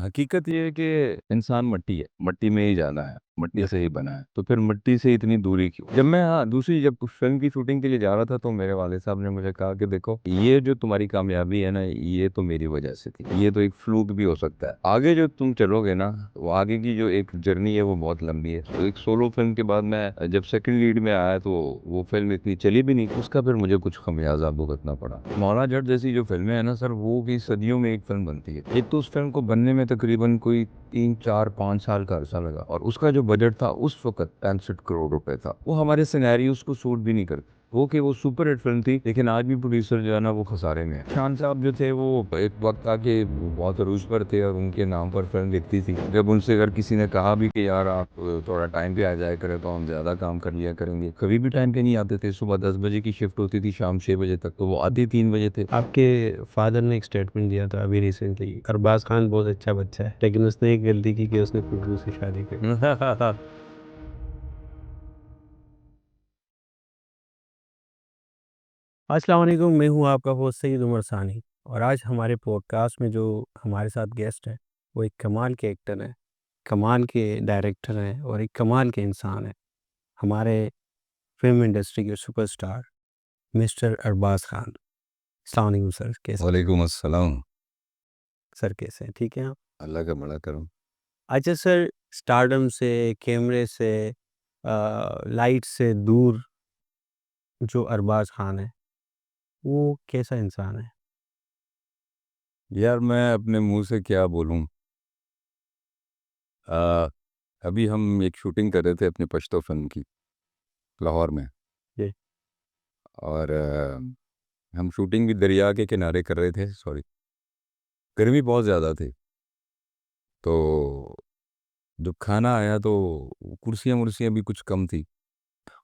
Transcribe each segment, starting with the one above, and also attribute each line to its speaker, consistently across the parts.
Speaker 1: हकीकत ये है कि इंसान मट्टी है, मट्टी में ही जाना है, मट्टी से ही बना है, तो फिर मट्टी से इतनी दूरी क्यों? जब मैं दूसरी जब फिल्म की शूटिंग के लिए जा रहा था तो मेरे वाले साहब ने मुझे कहा कि देखो ये जो तुम्हारी कामयाबी है ना, ये तो मेरी वजह से थी, ये तो एक फ्लूक भी हो सकता है, आगे जो तुम चलोगे ना, वो आगे की जो एक जर्नी है वो बहुत लंबी है। तो एक सोलो फिल्म के बाद मैं जब सेकंड लीड में आया तो वो फिल्म इतनी चली भी नहीं, उसका फिर मुझे कुछ खमियाजा भुगतना पड़ा। मौला जट जैसी जो फिल्में हैं ना सर, वो भी सदियों में एक फिल्म बनती है। एक तो उस फिल्म को बनने में तकरीबन कोई 3 4 5 साल का अरसा लगा, और उसका जो बजट था उस वक्त 65 करोड़ रुपए था। वो हमारे सिनेरियोस को सूट भी नहीं करती। वो सुपर हिट फिल्म थी, लेकिन आज भी प्रोड्यूसर जो है ना वो खसारे में है। शान साहब जो थे वो एक वक्त आके बहुत अरूज पर थे और उनके नाम पर फिल्म लिखती थी। जब उनसे अगर किसी ने कहा भी कि यार आप थोड़ा टाइम पे आ जाया करें तो हम ज्यादा काम कर लिया करेंगे, कभी भी टाइम पे नहीं आते थे। सुबह 10 बजे की शिफ्ट होती थी, शाम 6 बजे तक, तो वो आधे 3 बजे थे।
Speaker 2: आपके फादर ने एक स्टेटमेंट दिया था अभी रिसेंटली, अरबाज खान बहुत अच्छा बच्चा है, लेकिन उसने एक गलती की कि उसने खुशबू से शादी कर अस्सलाम वालेकुम, मैं हूँ आपका होस्ट सईद उमर सानी। और आज हमारे पॉडकास्ट में जो हमारे साथ गेस्ट हैं वो एक कमाल के एक्टर हैं, कमाल के डायरेक्टर हैं और एक कमाल के इंसान हैं। हमारे फिल्म इंडस्ट्री के सुपरस्टार मिस्टर अरबाज खान। अस्सलाम वालेकुम सर, कैसे?
Speaker 1: वालेकुम अस्सलाम।
Speaker 2: सर कैसे हैं, ठीक हैं आप?
Speaker 1: अल्लाह का बड़ा करम।
Speaker 2: अच्छा सर, स्टारडम से, कैमरे से, लाइट से दूर जो अरबाज खान है वो कैसा इंसान है?
Speaker 1: यार मैं अपने मुंह से क्या बोलूं। आ, अभी हम एक शूटिंग कर रहे थे अपनी पश्तो फिल्म की, लाहौर में।
Speaker 2: जी।
Speaker 1: और हम शूटिंग भी दरिया के किनारे कर रहे थे। सॉरी, गर्मी बहुत ज़्यादा थी। तो जब खाना आया तो कुर्सियाँ मुर्सियाँ भी कुछ कम थी।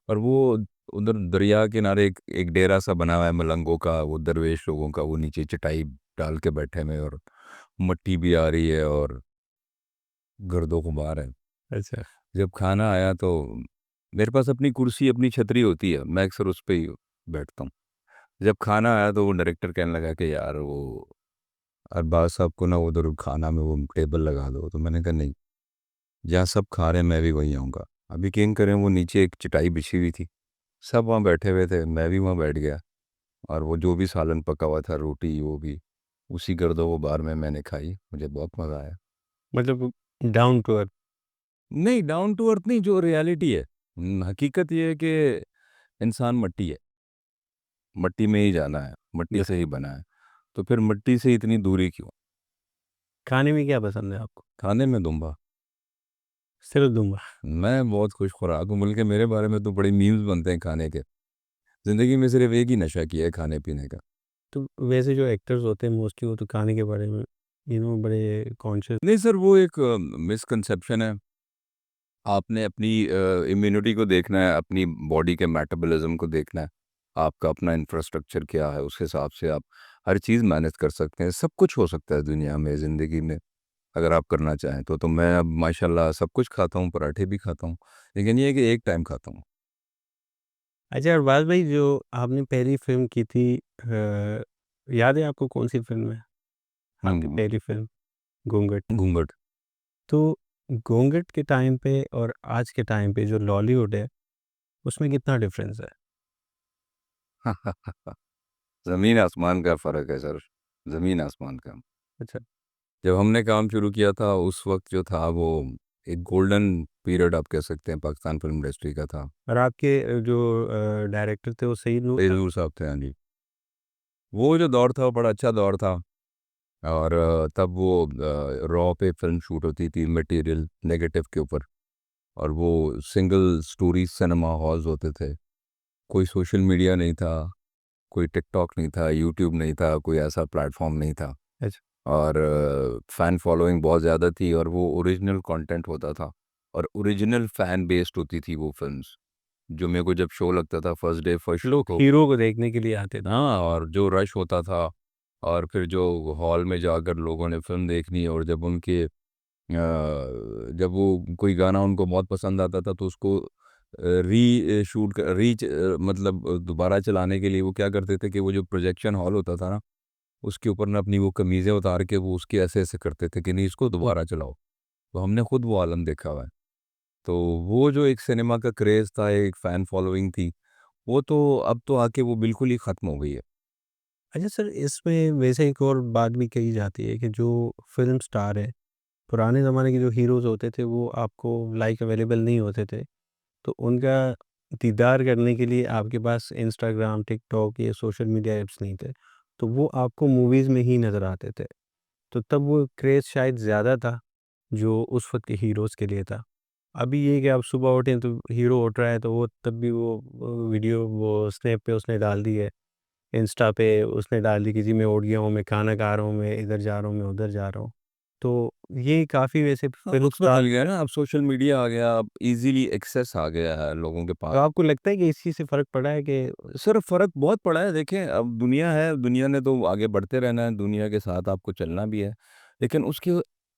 Speaker 1: और वो उधर दरिया के किनारे एक डेरा सा बना हुआ है मलंगों का, वो दरवेश लोगों का, वो नीचे चटाई डाल के बैठे में, और मट्टी भी आ रही है और गर्दो गुबार है।
Speaker 2: अच्छा।
Speaker 1: जब खाना आया तो मेरे पास अपनी कुर्सी अपनी छतरी होती है, मैं अक्सर उस पर ही बैठता हूँ। जब खाना आया तो वो डायरेक्टर कहने लगा कि यार वो अरबाज साहब को ना उधर खाना में वो टेबल लगा दो। तो मैंने कहा नहीं, जहाँ सब खा रहे हैं मैं भी वहीं आऊँगा। अभी यकीन करें, वो नीचे एक चटाई बिछी हुई थी, सब वहाँ बैठे हुए थे, मैं भी वहाँ बैठ गया। और वो जो भी सालन पका हुआ था, रोटी, वो भी उसी गर्दो गुबार में मैंने खाई। मुझे बहुत मज़ा आया।
Speaker 2: मतलब डाउन टू अर्थ।
Speaker 1: नहीं, डाउन टू अर्थ नहीं, जो रियलिटी है। हकीकत ये है कि इंसान मट्टी है, मट्टी में ही जाना है, मट्टी से ही बना है, तो फिर मट्टी से इतनी दूरी क्यों?
Speaker 2: खाने में क्या पसंद है आपको?
Speaker 1: खाने में दूंबा।
Speaker 2: सिर्फ दूंगा।
Speaker 1: मैं बहुत खुश खुराक हूँ, बल्कि मेरे बारे में तो बड़े मीम्स बनते हैं खाने के। ज़िंदगी में सिर्फ एक ही नशा किया है, खाने पीने का।
Speaker 2: तो वैसे जो एक्टर्स होते हैं मोस्टली वो तो खाने के बारे में बड़े कॉन्शियस।
Speaker 1: नहीं सर, वो एक मिसकंसेप्शन है। आपने अपनी इम्यूनिटी को देखना है, अपनी बॉडी के मेटाबॉलिज्म को देखना है। आपका अपना इंफ्रास्ट्रक्चर क्या है, उस हिसाब से आप हर चीज़ मैनेज कर सकते हैं। सब कुछ हो सकता है दुनिया में, ज़िंदगी में, अगर आप करना चाहें तो मैं अब माशाल्लाह सब कुछ खाता हूँ, पराठे भी खाता हूँ, लेकिन ये है कि एक टाइम खाता हूँ।
Speaker 2: अच्छा अरबाज भाई, जो आपने पहली फिल्म की थी, याद है आपको कौन सी फिल्म है आपकी पहली फिल्म? घूंघट।
Speaker 1: घूंघट।
Speaker 2: तो घूंघट के टाइम पे और आज के टाइम पे जो लॉलीवुड है उसमें कितना डिफरेंस है?
Speaker 1: ज़मीन आसमान का फ़र्क है सर, ज़मीन आसमान का।
Speaker 2: अच्छा।
Speaker 1: जब हमने काम शुरू किया था उस वक्त जो था वो एक गोल्डन पीरियड आप कह सकते हैं पाकिस्तान फिल्म इंडस्ट्री का था।
Speaker 2: और आपके जो डायरेक्टर थे वो सईद नूर साहब।
Speaker 1: बेजूर साहब थे, हाँ जी। वो जो दौर था वो बड़ा अच्छा दौर था। और तब वो रॉ पे फिल्म शूट होती थी, मटेरियल नेगेटिव के ऊपर। और वो सिंगल स्टोरी सिनेमा हॉल्स होते थे। कोई सोशल मीडिया नहीं था, कोई टिकटॉक नहीं था, यूट्यूब नहीं था, कोई ऐसा प्लेटफॉर्म नहीं था।
Speaker 2: अच्छा।
Speaker 1: और फ़ैन फॉलोइंग बहुत ज़्यादा थी, और वो ओरिजिनल कंटेंट होता था, और ओरिजिनल फ़ैन बेस्ड होती थी वो फिल्म्स। जो मेरे को जब शो लगता था फर्स्ट डे फर्स्ट शो
Speaker 2: लोग
Speaker 1: को,
Speaker 2: हीरो को देखने के लिए आते थे।
Speaker 1: हाँ, और जो रश होता था, और फिर जो हॉल में जाकर लोगों ने फिल्म देखनी, और जब उनके जब वो कोई गाना उनको बहुत पसंद आता था तो उसको री शूट री मतलब दोबारा चलाने के लिए वो क्या करते थे कि वो जो प्रोजेक्शन हॉल होता था ना, उसके ऊपर ना अपनी वो कमीज़ें उतार के वो उसके ऐसे-ऐसे करते थे कि नहीं इसको दोबारा चलाओ। तो हमने खुद वो आलम देखा हुआ है। तो वो जो एक सिनेमा का क्रेज़ था, एक फ़ैन फ़ॉलोइंग थी, वो तो अब तो आके वो बिल्कुल ही ख़त्म हो गई है।
Speaker 2: अच्छा सर, इसमें वैसे एक और बात भी कही जाती है कि जो फ़िल्म स्टार हैं, पुराने ज़माने के जो हीरोज़ होते थे वो आपको लाइक अवेलेबल नहीं होते थे। तो उनका दीदार करने के लिए आपके पास इंस्टाग्राम, टिकटॉक या सोशल मीडिया ऐप्स नहीं थे। तो वो आपको मूवीज़ में ही नज़र आते थे। तो तब वो क्रेज़ शायद ज़्यादा था, जो उस वक़्त के हीरोज़ के लिए था। अभी ये है कि आप सुबह उठें तो हीरो उठ रहा है तो वो तब भी वो वीडियो वो स्नैप पे उसने डाल दी है, इंस्टा पे उसने डाल दी कि जी मैं उठ गया हूँ, मैं खाना खा रहा हूँ, मैं इधर जा रहा हूँ, मैं उधर जा रहा हूँ। तो ये काफ़ी वैसे
Speaker 1: हाँ,
Speaker 2: फ़िल्म
Speaker 1: उसमें
Speaker 2: स्टार।
Speaker 1: मिल गया ना, अब सोशल मीडिया आ गया, अब ईज़िली एक्सेस आ गया है लोगों के पास।
Speaker 2: तो आपको लगता है कि इस चीज़ से फ़र्क पड़ा है कि
Speaker 1: सर फ़र्क बहुत पड़ा है, देखें अब दुनिया है, दुनिया ने तो आगे बढ़ते रहना है, दुनिया के साथ आपको चलना भी है। लेकिन उसके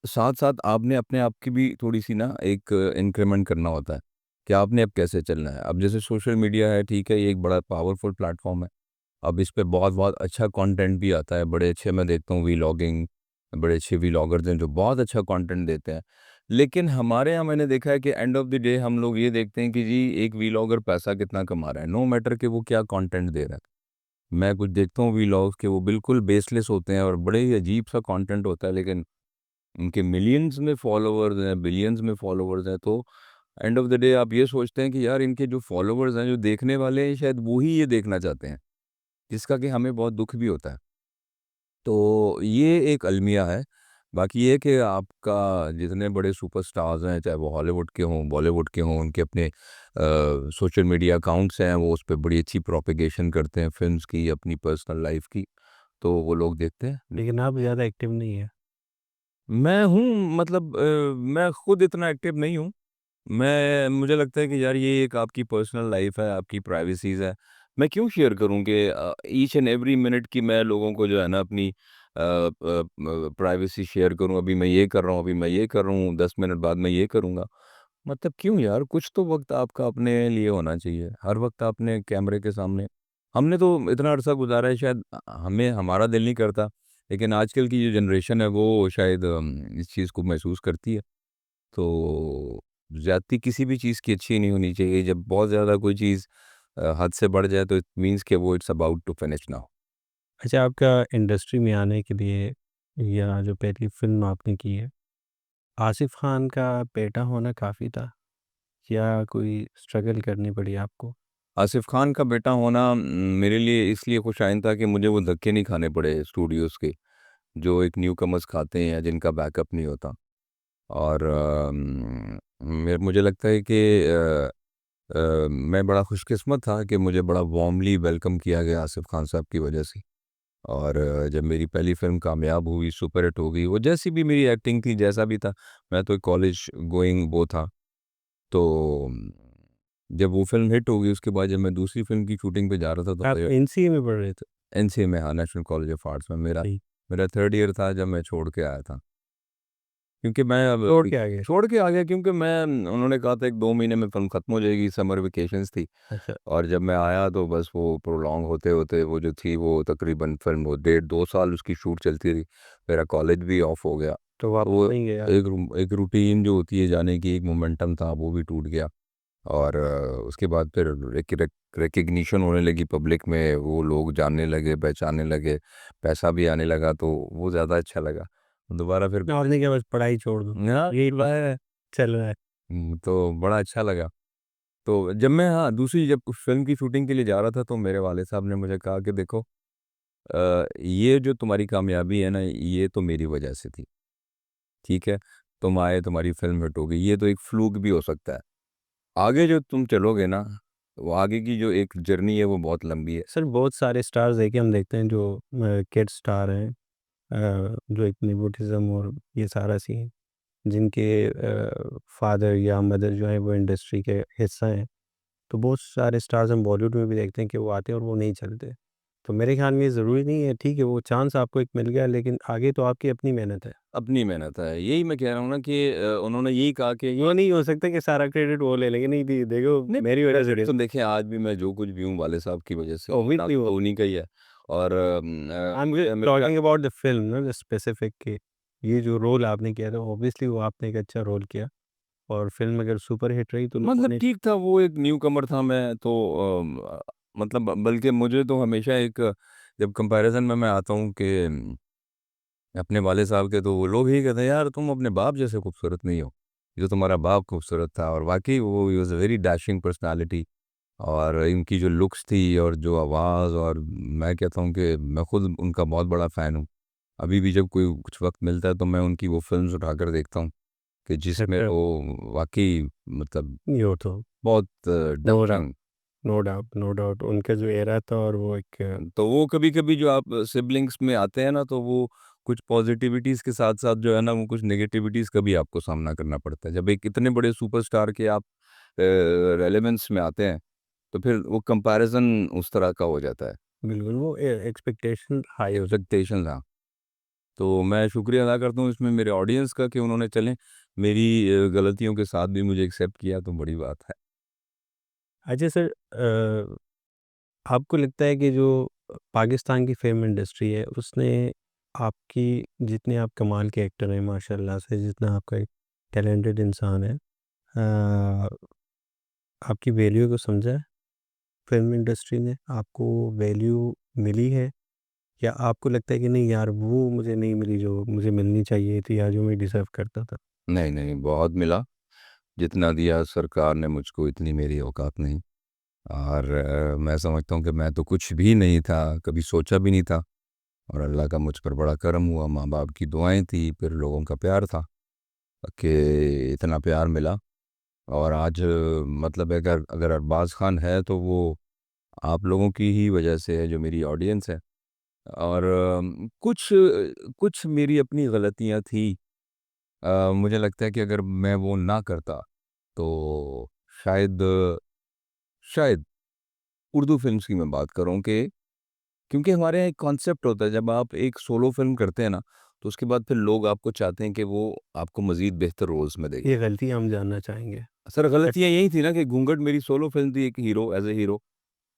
Speaker 1: साथ-साथ आपने अपने आप की भी थोड़ी-सी ना एक इंक्रीमेंट करना होता है, कि आपने अब कैसे चलना है। अब जैसे सोशल मीडिया है, ठीक है, ये एक बड़ा पावरफुल प्लेटफ़ॉर्म है। अब इस पे बहुत-बहुत अच्छा कंटेंट भी आता है, बड़े अच्छे मैं देखता हूँ व्लॉगिंग, बड़े अच्छे व्लॉगर्स हैं जो बहुत अच्छा कंटेंट देते हैं। लेकिन हमारे यहाँ मैंने देखा है कि एंड ऑफ द डे हम लोग ये देखते हैं कि जी एक व्लॉगर पैसा कितना कमा रहा है, नो मैटर कि वो क्या कंटेंट दे रहा है। मैं कुछ देखता हूँ व्लॉग्स के वो बिल्कुल बेसलेस होते हैं और बड़े ही अजीब-सा कंटेंट होता है, लेकिन उनके मिलियंस में फॉलोवर्स हैं, बिलियंस में फॉलोवर्स हैं, तो एंड ऑफ द डे आप ये सोचते हैं कि यार इनके जो फॉलोवर्स हैं, जो देखने वाले हैं, शायद वो ही ये देखना चाहते हैं, जिसका कि हमें बहुत दुःख भी होता है। तो ये एक अलमिया है। बाकी ये है कि आपका जितने बड़े सुपरस्टार्स हैं, चाहे वो हॉलीवुड के हों, बॉलीवुड के हों, उनके अपने सोशल मीडिया अकाउंट्स हैं, वो उस पे बड़ी अच्छी प्रोपेगेशन करते हैं फ़िल्म्स की, अपनी पर्सनल लाइफ़ की, तो वो लोग देखते हैं।
Speaker 2: लेकिन आप ज़्यादा एक्टिव नहीं है?
Speaker 1: मैं हूँ मतलब मैं खुद इतना एक्टिव नहीं हूँ। मुझे लगता है कि यार ये एक आपकी पर्सनल लाइफ़ है, आपकी प्राइवेसीज़ है। मैं क्यों शेयर करूँ कि ईच एंड एवरी मिनट की मैं लोगों को जो है ना अपनी प्राइवेसी शेयर करूँ, अभी मैं ये कर रहा हूँ, अभी मैं ये कर रहा हूँ, 10 मिनट बाद मैं ये करूँगा। मतलब क्यों यार? कुछ तो वक़्त आपका अपने लिए होना चाहिए। हर वक़्त आपने कैमरे के सामने हमने तो इतना अरसा गुज़ारा है शायद हमें हमारा दिल नहीं करता, लेकिन आजकल की जो जनरेशन है वो शायद इस चीज़ को महसूस करती है। तो ज़्यादती किसी भी चीज़ की अच्छी नहीं होनी चाहिए। जब बहुत ज़्यादा कोई चीज़ हद से बढ़ जाए तो इट मीन्स कि वो it's about to finish now.
Speaker 2: अच्छा, आपका इंडस्ट्री में आने के लिए या जो पहली फ़िल्म आपने की है, आसिफ़ खान का बेटा होना काफ़ी था या कोई स्ट्रगल करनी पड़ी आपको?
Speaker 1: आसिफ़ खान का बेटा होना मेरे लिए इसलिए खुशाइन था कि मुझे वो धक्के नहीं खाने पड़े स्टूडियोज़ के, जो एक न्यूकमर्स खाते हैं या जिनका बैकअप नहीं होता। और मुझे लगता है कि मैं बड़ा खुशकिस्मत था कि मुझे बड़ा वार्मली वेलकम किया गया आसिफ़ खान साहब की वजह से। और जब मेरी पहली फ़िल्म कामयाब हुई, सुपर हिट हो गई, वो जैसी भी मेरी एक्टिंग थी, जैसा भी था, मैं तो एक कॉलेज गोइंग वो था। तो जब वो फ़िल्म हिट हो गई, उसके बाद जब मैं दूसरी फ़िल्म की शूटिंग पे जा रहा था, तो
Speaker 2: आप एनसीए में पढ़ रहे थे?
Speaker 1: एनसीए में, हाँ, नेशनल कॉलेज ऑफ आर्ट्स में मेरा
Speaker 2: जी।
Speaker 1: मेरा 3rd ईयर था जब मैं छोड़ के आया था। क्योंकि मैं अब
Speaker 2: छोड़ के आ गए?
Speaker 1: छोड़ के आ गया क्योंकि मैं उन्होंने कहा था 1-2 महीने में फ़िल्म ख़त्म हो जाएगी, समर वेकेशंस थी।
Speaker 2: अच्छा,
Speaker 1: और जब मैं आया तो बस वो प्रोलॉन्ग होते-होते वो जो थी वो तकरीबन फ़िल्म वो डेढ़ 2 साल उसकी शूट चलती रही। मेरा कॉलेज भी ऑफ हो गया।
Speaker 2: तो
Speaker 1: तो
Speaker 2: वापस
Speaker 1: वो
Speaker 2: नहीं गए आप?
Speaker 1: एक रूटीन जो होती है जाने की, एक मोमेंटम था वो भी टूट गया। और उसके बाद फिर रिकग्निशन होने लगी पब्लिक में, वो लोग जानने लगे, पहचानने लगे, पैसा भी आने लगा तो वो ज़्यादा अच्छा लगा। दोबारा फिर
Speaker 2: और नहीं क्या बस पढ़ाई छोड़ दो,
Speaker 1: हाँ,
Speaker 2: यही बस
Speaker 1: है।
Speaker 2: चल रहा है?
Speaker 1: तो बड़ा अच्छा लगा। तो जब मैं हाँ, दूसरी जब उस फ़िल्म की शूटिंग के लिए जा रहा था तो मेरे वाले साहब ने मुझे कहा कि देखो ये जो तुम्हारी कामयाबी है ना, ये तो मेरी वजह से थी, ठीक है? तुम आए, तुम्हारी फ़िल्म हिट हो गई, ये तो एक फ्लूक भी हो सकता है। आगे जो तुम चलोगे ना, वो आगे की जो एक जर्नी है वो बहुत लंबी है।
Speaker 2: सर बहुत सारे स्टार्स देखिए हम देखते हैं जो किड स्टार हैं, जो एक नेपोटिज़्म और ये सारा सीन, जिनके फादर या मदर जो है वो इंडस्ट्री के हिस्सा हैं। तो बहुत सारे स्टार्स हम बॉलीवुड में भी देखते हैं कि वो आते हैं और वो नहीं चलते। तो मेरे ख़्याल में ये ज़रूरी नहीं है, ठीक है वो चांस आपको एक मिल गया लेकिन आगे तो आपकी अपनी मेहनत है।
Speaker 1: अपनी मेहनत है, यही मैं कह रहा हूँ ना कि उन्होंने यही कहा कि
Speaker 2: वो नहीं हो सकता कि सारा क्रेडिट वो ले लेंगे, नहीं दी देखो
Speaker 1: नहीं,
Speaker 2: मेरी वज़ह से
Speaker 1: तो देखिए आज भी मैं जो कुछ भी हूँ वाले साहब की वजह से, नाम
Speaker 2: ऑब्वियसली वो
Speaker 1: तो उन्हीं का ही है। और
Speaker 2: I am talking about the film ना, द स्पेसिफ़िक कि ये जो रोल आपने किया था ऑब्वियसली वो आपने एक अच्छा रोल किया और फ़िल्म अगर सुपर हिट रही तो लोगों
Speaker 1: मतलब
Speaker 2: ने
Speaker 1: ठीक था, वो एक न्यू कमर था, मैं तो मतलब बल्कि मुझे तो हमेशा एक, जब कंपैरिज़न में मैं आता हूँ कि अपने वाले साहब के, तो वो लोग ही कहते हैं यार तुम अपने बाप जैसे खूबसूरत नहीं हो, जो तुम्हारा बाप खूबसूरत था। और वाक़ई वो he was a very dashing personality, और इनकी जो लुक्स थी और जो आवाज़, और मैं कहता हूँ कि मैं खुद उनका बहुत बड़ा फ़ैन हूँ। अभी भी जब कोई कुछ वक़्त मिलता है तो मैं उनकी वो फ़िल्म्स उठाकर देखता हूँ, कि जिसमें
Speaker 2: अच्छा
Speaker 1: वो वाक़ई मतलब
Speaker 2: यो तो
Speaker 1: बहुत
Speaker 2: no doubt,
Speaker 1: dashing.
Speaker 2: No doubt, no doubt उनका जो एरा था और वो एक
Speaker 1: तो वो कभी-कभी जो आप सिबलिंग्स में आते हैं ना, तो वो कुछ पॉज़िटिविटीज़ के साथ-साथ जो है ना, वो कुछ नेगेटिविटीज़ का भी आपको सामना करना पड़ता है। जब एक इतने बड़े सुपरस्टार के आप रेलेवेंस में आते हैं, तो फिर वो कंपैरिज़न उस तरह का हो जाता है।
Speaker 2: बिल्कुल वो एक्सपेक्टेशन हाई हो जाती
Speaker 1: एक्सपेक्टेशंस, हाँ। तो मैं शुक्रिया अदा करता हूँ इसमें मेरे ऑडियंस का, कि उन्होंने चलें मेरी गलतियों के साथ भी मुझे एक्सेप्ट किया, तो बड़ी बात है।
Speaker 2: है। अच्छा सर आपको लगता है कि जो पाकिस्तान की फ़िल्म इंडस्ट्री है उसने आपकी जितने आप कमाल के एक्टर हैं माशाल्लाह से जितना आपका एक टैलेंटेड इंसान है आपकी वैल्यू को समझा है? फ़िल्म इंडस्ट्री ने आपको वैल्यू मिली है? या आपको लगता है कि नहीं यार वो मुझे नहीं मिली जो मुझे मिलनी चाहिए थी या जो मैं डिज़र्व करता था?
Speaker 1: नहीं, नहीं, बहुत मिला। जितना दिया सरकार ने मुझको, इतनी मेरी औकात नहीं। और मैं समझता हूँ कि मैं तो कुछ भी नहीं था, कभी सोचा भी नहीं था, और अल्लाह का मुझ पर बड़ा करम हुआ, माँ-बाप की दुआएँ थी, फिर लोगों का प्यार था, कि इतना प्यार मिला। और आज मतलब अगर अगर अरबाज़ खान है, तो वो आप लोगों की ही वजह से है, जो मेरी ऑडियंस है। और कुछ मेरी अपनी गलतियाँ थी। मुझे लगता है कि अगर मैं वो ना करता, तो शायद शायद उर्दू फ़िल्म्स की मैं बात कर रहा हूँ, कि क्योंकि हमारे यहाँ एक कॉन्सेप्ट होता है, जब आप एक सोलो फ़िल्म करते हैं ना, तो उसके बाद फिर लोग आपको चाहते हैं कि वो आपको मज़ीद बेहतर रोल्स में देखें।
Speaker 2: ये गलती हम जानना चाहेंगे।
Speaker 1: सर
Speaker 2: अ,
Speaker 1: गलतियाँ यही थी ना, कि घूंघट मेरी सोलो फ़िल्म थी, एक हीरो, एज़ अ हीरो।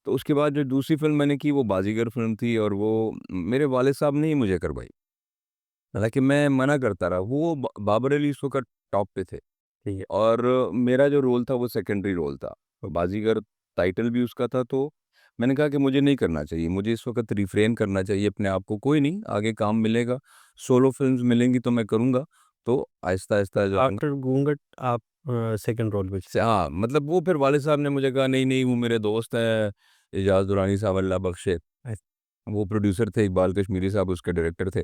Speaker 1: तो उसके बाद जो दूसरी फ़िल्म मैंने की, वो बाज़ीगर फ़िल्म थी, और वो मेरे वालिद साहब ने ही मुझे करवाई। हालाँकि मैं मना करता रहा, वो बाबर अली उस वक़्त टॉप पे थे,
Speaker 2: ठीक है।
Speaker 1: और मेरा जो रोल था वो सेकेंडरी रोल था। बाज़ीगर टाइटल भी उसका था, तो मैंने कहा कि मुझे नहीं करना चाहिए, मुझे इस वक़्त रिफ्रेन करना चाहिए अपने आप को, कोई नहीं आगे काम मिलेगा, सोलो फ़िल्म्स मिलेंगी तो मैं करूँगा। तो आहिस्ता-आहिस्ता जो है ना,
Speaker 2: आफ्टर घूंघट आप सेकंड रोल पे
Speaker 1: से हाँ, मतलब वो फिर वालिद साहब ने मुझे कहा नहीं, नहीं वो मेरे दोस्त हैं, एजाज़ दुरानी साहब अल्लाह बख्शे, वो प्रोड्यूसर थे, इकबाल कश्मीरी साहब उसके डायरेक्टर थे,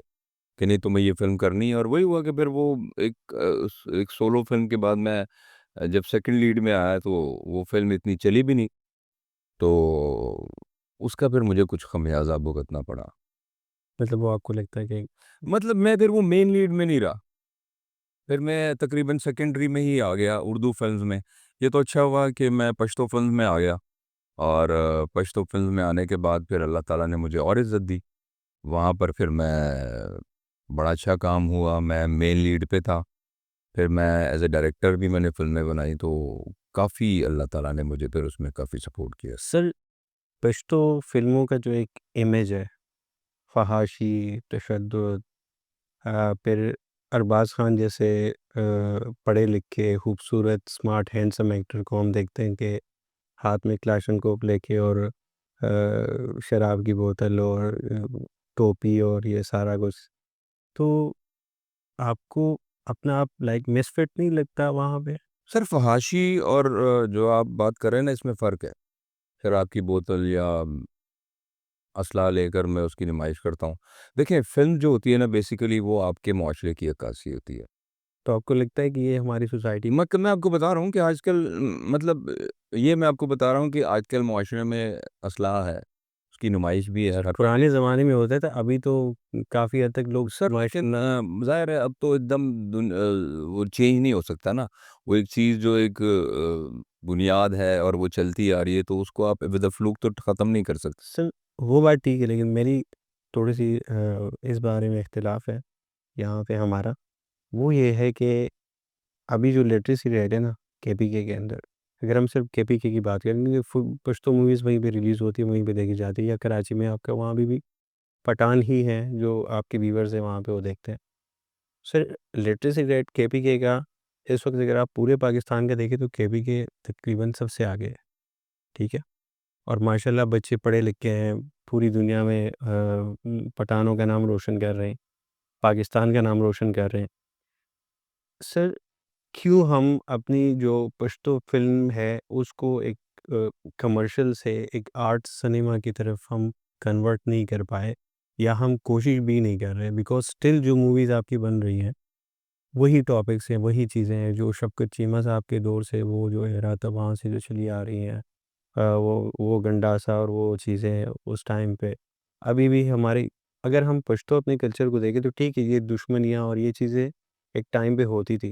Speaker 1: कि नहीं तुम्हें ये फ़िल्म करनी है। और वही हुआ कि फिर वो एक सोलो फ़िल्म के बाद मैं जब सेकंड लीड में आया, तो वो फ़िल्म इतनी चली भी नहीं, तो उसका फिर मुझे कुछ खमियाज़ा भुगतना पड़ा।
Speaker 2: मतलब वो आपको लगता है कि
Speaker 1: मतलब मैं फिर वो मेन लीड में नहीं रहा, फिर मैं तकरीबन सेकेंडरी में ही आ गया उर्दू फ़िल्म्स में। ये तो अच्छा हुआ कि मैं पश्तो फ़िल्म में आ गया, और पश्तो फ़िल्म में आने के बाद फिर अल्लाह ताला ने मुझे और इज़्ज़त दी। वहाँ पर फिर मैं बड़ा अच्छा काम हुआ, मैं मेन लीड पे था। फिर मैं एज़ अ डायरेक्टर भी मैंने फ़िल्में बनाई, तो काफ़ी अल्लाह ताला ने मुझे फिर उसमें काफ़ी सपोर्ट किया।
Speaker 2: सर पश्तो फ़िल्मों का जो एक इमेज है, फ़हाशी, तशद्दुद फिर अरबाज़ खान जैसे पढ़े लिखे, खूबसूरत, स्मार्ट, हैंडसम एक्टर को हम देखते हैं कि हाथ में क्लाशनकोव लेके और शराब की बोतल और टोपी और ये सारा कुछ। तो आपको अपना आप लाइक मिसफिट नहीं लगता वहाँ पे?
Speaker 1: सर फ़हाशी और जो आप बात कर रहे हैं ना, इसमें फ़र्क है। शराब की बोतल या असला लेकर मैं उसकी नुमाइश करता हूँ। देखिए फ़िल्म जो होती है ना, बेसिकली वो आपके मुआशरे की अक्कासी होती है।
Speaker 2: तो आपको लगता है कि ये हमारी सोसाइटी
Speaker 1: मैं आपको बता रहा हूँ कि आजकल मतलब ये मैं आपको बता रहा हूँ कि आजकल मुआशरे में असला है, उसकी नुमाइश भी है हर
Speaker 2: पुराने ज़माने में होता था, अभी तो काफ़ी हद तक लोग
Speaker 1: सर
Speaker 2: नुमाइश
Speaker 1: लेकिन ज़ाहिर है अब तो एकदम वो चेंज नहीं हो सकता ना। वो एक चीज़ जो एक बुनियाद है और वो चलती आ रही है, तो उसको आप विद अ फ्लूक तो ख़त्म नहीं कर सकते।
Speaker 2: सर वो बात ठीक है, लेकिन मेरी थोड़ी-सी इस बारे में इख्तिलाफ़ है यहाँ पे हमारा। वो ये है कि अभी जो लिटरेसी रेट है ना केपीके के अंदर, अगर हम सिर्फ केपीके की बात करें क्योंकि पश्तो मूवीज़ वहीं पे रिलीज़ होती है, वहीं पे देखी जाती है या कराची में आपका वहाँ भी पठान ही हैं जो आपके व्यूअर्स हैं वहाँ पे वो देखते हैं। सर लिटरेसी रेट केपीके का इस वक़्त अगर आप पूरे पाकिस्तान का देखें तो केपीके तकरीबन सबसे आगे है, ठीक है? और माशाल्लाह बच्चे पढ़े लिखे हैं, पूरी दुनिया में पठानों का नाम रोशन कर रहे हैं, पाकिस्तान का नाम रोशन कर रहे हैं। सर क्यों हम अपनी जो पश्तो फ़िल्म है उसको एक कमर्शियल से एक आर्ट सिनेमा की तरफ हम कन्वर्ट नहीं कर पाए या हम कोशिश भी नहीं कर रहे? बिकॉज़ स्टिल जो मूवीज़ आपकी बन रही हैं, वही टॉपिक्स हैं, वही चीज़ें हैं जो शफ़कत चीमा साहब के दौर से वो जो एरा था वहाँ से जो चली आ रही हैं। वो गंडासा और वो चीज़ें उस टाइम पे अभी भी हमारी अगर हम पश्तो अपने कल्चर को देखें तो ठीक है, ये दुश्मनियाँ और ये चीज़ें एक टाइम पे होती थी।